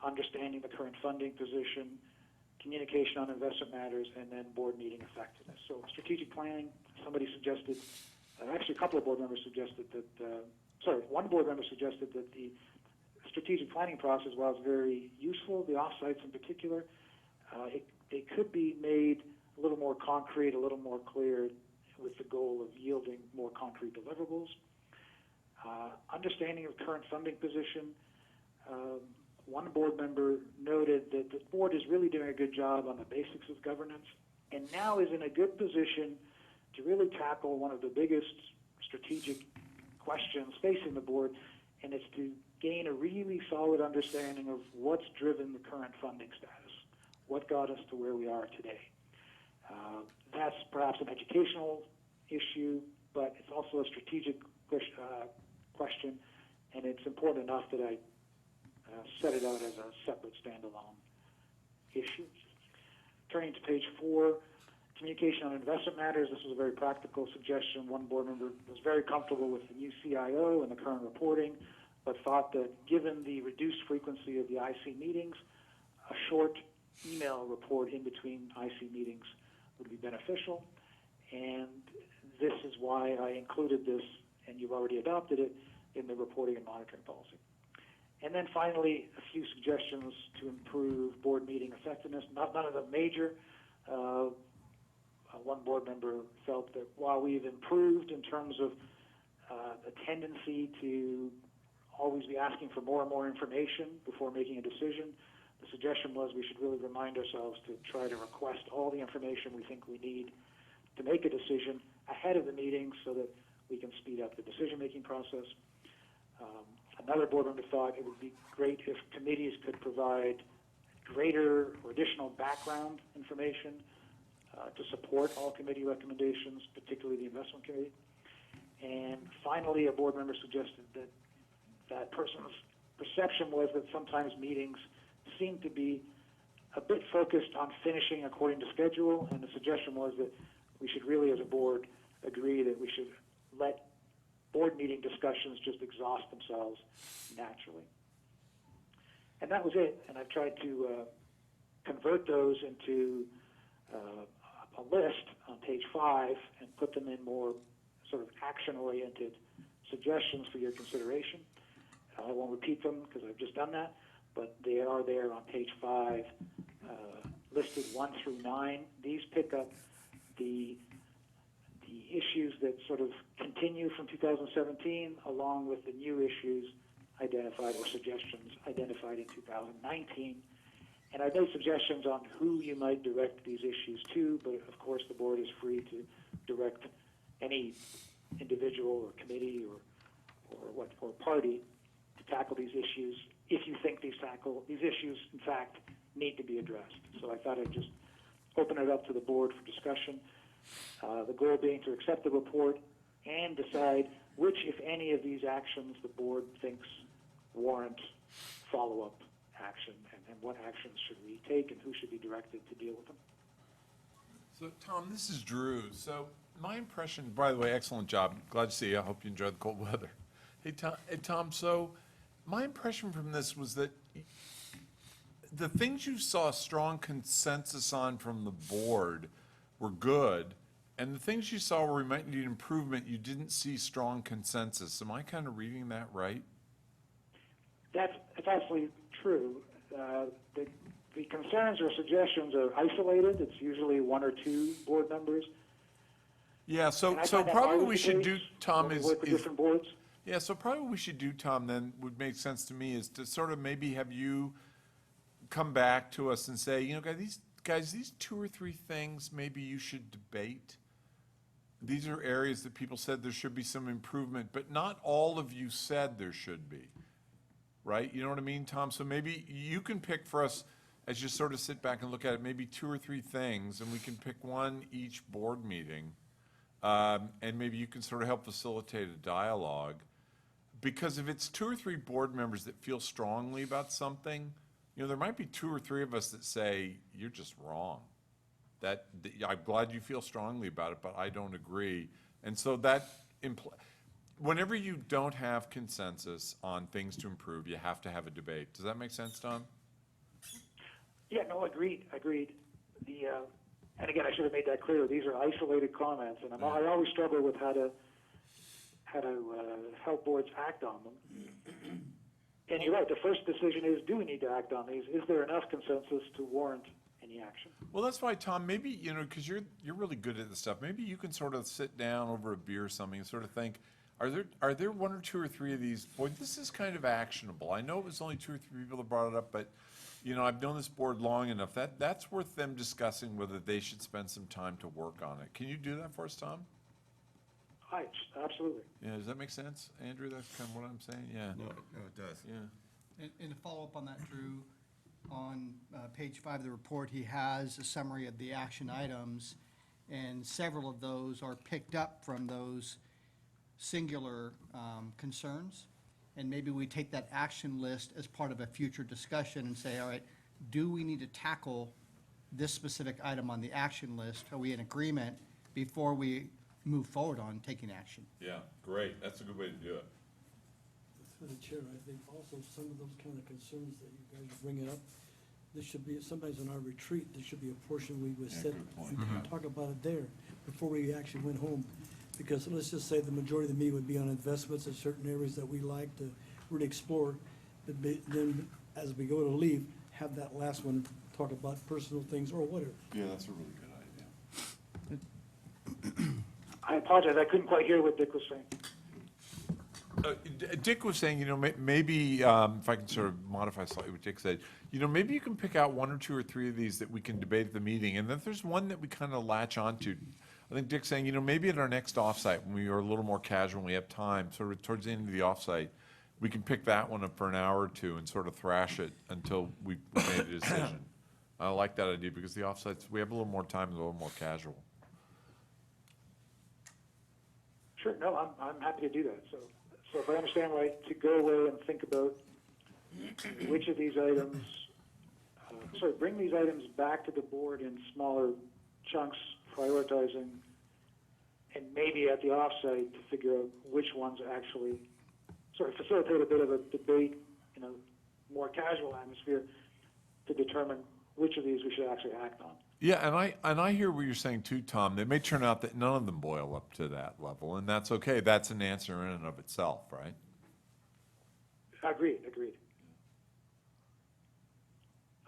understanding the current funding position, communication on investment matters, and then board meeting effectiveness. So strategic planning, somebody suggested, actually a couple of board members suggested that, one board member suggested that the strategic planning process, while it's very useful, the offsites in particular, it could be made a little more concrete, a little more clear, with the goal of yielding more concrete deliverables. Understanding of current funding position. One board member noted that the board is really doing a good job on the basics of governance and now is in a good position to really tackle one of the biggest strategic questions facing the board, and it's to gain a really solid understanding of what's driven the current funding status, what got us to where we are today. That's perhaps an educational issue, but it's also a strategic question, and it's important enough that I set it out as a separate standalone issue. Turning to page 4, communication on investment matters. This was a very practical suggestion. One board member was very comfortable with the new CIO and the current reporting, but thought that given the reduced frequency of the IC meetings, a short email report in between IC meetings would be beneficial. And this is why I included this, and you've already adopted it, in the reporting and monitoring policy. And then finally, a few suggestions to improve board meeting effectiveness. None of them major. One board member felt that while we've improved in terms of the tendency to always be asking for more and more information before making a decision, the suggestion was we should really remind ourselves to try to request all the information we think we need to make a decision ahead of the meeting so that we can speed up the decision-making process. Another board member thought it would be great if committees could provide greater or additional background information to support all committee recommendations, particularly the investment committee. And finally, a board member suggested that that person's perception was that sometimes meetings seem to be a bit focused on finishing according to schedule, and the suggestion was that we should really, as a board, agree that we should let board meeting discussions just exhaust themselves naturally. And that was it, and I've tried to convert those into a list on page 5 and put them in more sort of action-oriented suggestions for your consideration. I won't repeat them because I've just done that, but they are there on page 5, listed 1 through 9. These pick up the issues that sort of continue from 2017, along with the new issues identified or suggestions identified in 2019. And I've made suggestions on who you might direct these issues to, but of course the board is free to direct any individual or committee or party to tackle these issues if you think these issues, in fact, need to be addressed. So I thought I'd just open it up to the board for discussion. The goal being to accept the report and decide which, if any, of these actions the board thinks warrant follow-up action, and what actions should we take and who should be directed to deal with them. So, Tom, this is Drew. So my impression, by the way, excellent job. Glad to see you. I hope you enjoyed the cold weather. Hey, Tom, so my impression from this was that the things you saw strong consensus on from the board were good, and the things you saw where we might need improvement, you didn't see strong consensus. Am I kind of reading that right? That's absolutely true. The concerns or suggestions are isolated. It's usually 1 or 2 board members. Yeah, so And I find that probably always what we the should case do, Tom, when we is work with different boards. yeah, so probably what we should do, Tom, then would make sense to me is to sort of maybe have you come back to us and say, you know, guys, these 2 or 3 things maybe you should debate. These are areas that people said there should be some improvement, but not all of you said there should be, right? You know what I mean, Tom? So maybe you can pick for us, as you sort of sit back and look at it, maybe 2 or 3 things, and we can pick one each board meeting, and maybe you can sort of help facilitate a dialogue. Because if it's 2 or 3 board members that feel strongly about something, you know, there might be 2 or 3 of us that say, you're just wrong. I'm glad you feel strongly about it, but I don't agree. And so that, whenever you don't have consensus on things to improve, you have to have a debate. Does that make sense, Tom? Yeah, no, agreed. The, and again, I should have made that clear. These are isolated comments, and I always struggle with how to help boards act on them. And you're right, the first decision is, do we need to act on these? Is there enough consensus to warrant any action? Well, that's why, Tom, maybe, you know, because you're really good at this stuff, maybe you can sort of sit down over a beer or something and sort of think, are there one or two or three of these, boy, this is kind of actionable. I know it was only 2 or 3 people that brought it up, but, you know, I've known this board long enough, that's worth them discussing whether they should spend some time to work on it. Can you do that for us, Tom? Hi, absolutely. Yeah, does that make sense, Andrew? That's kind of what I'm saying, yeah. No, it does. Yeah. And to follow up on that, Drew, on page 5 of the report, he has a summary of the action items, and several of those are picked up from those singular concerns. And maybe we take that action list as part of a future discussion and say, all right, do we need to tackle this specific item on the action list? Are we in agreement before we move forward on taking action? Yeah, great. That's a good way to do it. Through the chair, I think also some of those kind of concerns that you guys are bringing up, this should be, sometimes in our retreat, there should be a portion we would Yeah, sit good point. and talk about it there before we actually went home. Because let's just say the majority of the meeting would be on investments in certain areas that we like to really explore. But then, as we go to leave, have that last one talk about personal things or whatever. Yeah, that's a really good idea. I apologize, I couldn't quite hear what Dick was saying. Dick was saying, you know, maybe, if I can sort of modify slightly what Dick said, you know, maybe you can pick out 1 or 2 or 3 of these that we can debate at the meeting, and then if there's one that we kind of latch onto. I think Dick's saying, you know, maybe at our next offsite, when we are a little more casual, and we have time, sort of towards the end of the offsite, we can pick that one up for an hour or two and sort of thrash it until we've made a decision. I like that idea, because the offsites, we have a little more time, and a little more casual. Sure, no, I'm happy to do that. So if I understand right, to go away and think about which of these items, bring these items back to the board in smaller chunks, prioritizing, and maybe at the offsite to figure out which ones actually, sort of facilitate a bit of a debate in a more casual atmosphere to determine which of these we should actually act on. Yeah, and I hear what you're saying too, Tom. It may turn out that none of them boil up to that level, and that's okay. That's an answer in and of itself, right? Agreed.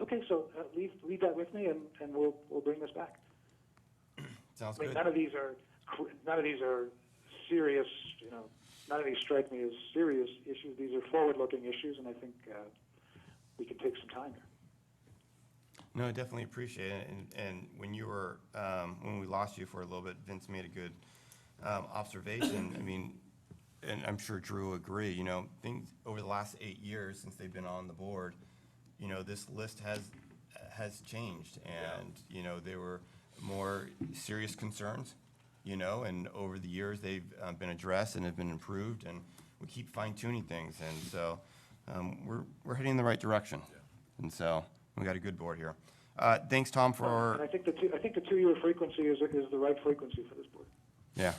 Okay, so leave that with me, and we'll bring this back. Sounds I mean, good. none of these are serious. You know, none of these strike me as serious issues. These are forward-looking issues, and I think we can take some time here. No, I definitely appreciate it. And when you were, when we lost you for a little bit, Vince made a good observation. I mean, and I'm sure Drew will agree, you know, things over the last 8 years since they've been on the board, you know, this list has changed. And, you know, there were more serious concerns, you know, and over the years they've been addressed and have been improved, and we keep fine-tuning things. And so we're heading in the right direction. And so we got a good board here. Thanks, Tom, for. And I think the 2-year frequency is the right frequency for this board. Yeah.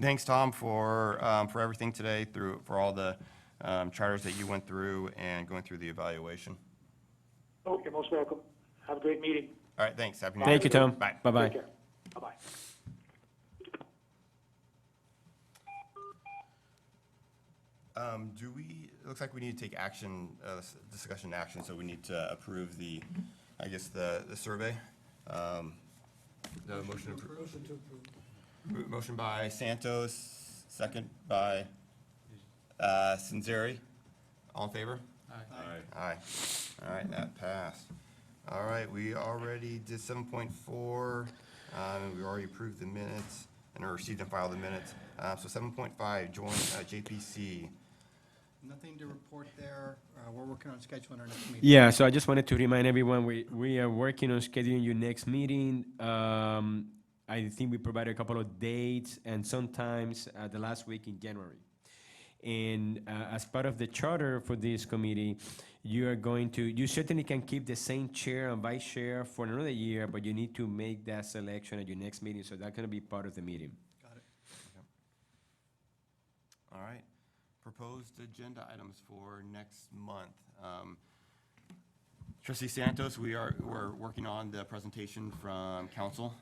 Thanks, Tom, for everything today, for all the charters that you went through and going through the evaluation. Oh, you're most welcome. Have a great meeting. All right, thanks. Happy New Thank you, Year. Tom. Bye. Bye-bye. Take care. Bye-bye. It looks like we need to take action, discussion action, so we need to approve the survey. The motion approved. Motion to approve. Motion by Santos, second by Sinzeri. All in favor? Aye. All right, that passed. All right, we already did 7.4, and we already approved the minutes, and received and filed the minutes. So 7.5, joint JPC. Nothing to report there. We're working on scheduling our next meeting. Yeah, so I just wanted to remind everyone, we are working on scheduling your next meeting. I think we provided a couple of dates, and sometimes the last week in January. And as part of the charter for this committee, you certainly can keep the same chair and vice chair for another year, but you need to make that selection at your next meeting, so that's gonna be part of the meeting. Got it. All right. Proposed agenda items for next month. Trustee Santos, we're working on the presentation from council,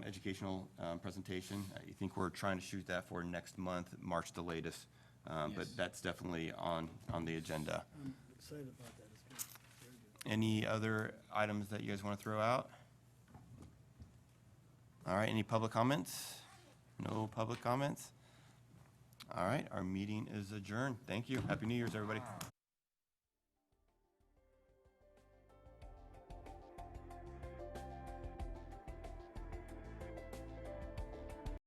educational presentation. I think we're trying to shoot that for next month, March the latest. But that's definitely on the agenda. I'm excited about that, it's good, very good. Any other items that you guys want to throw out? All right, any public comments? No public comments? All right, our meeting is adjourned. Thank you. Happy New Year's, everybody.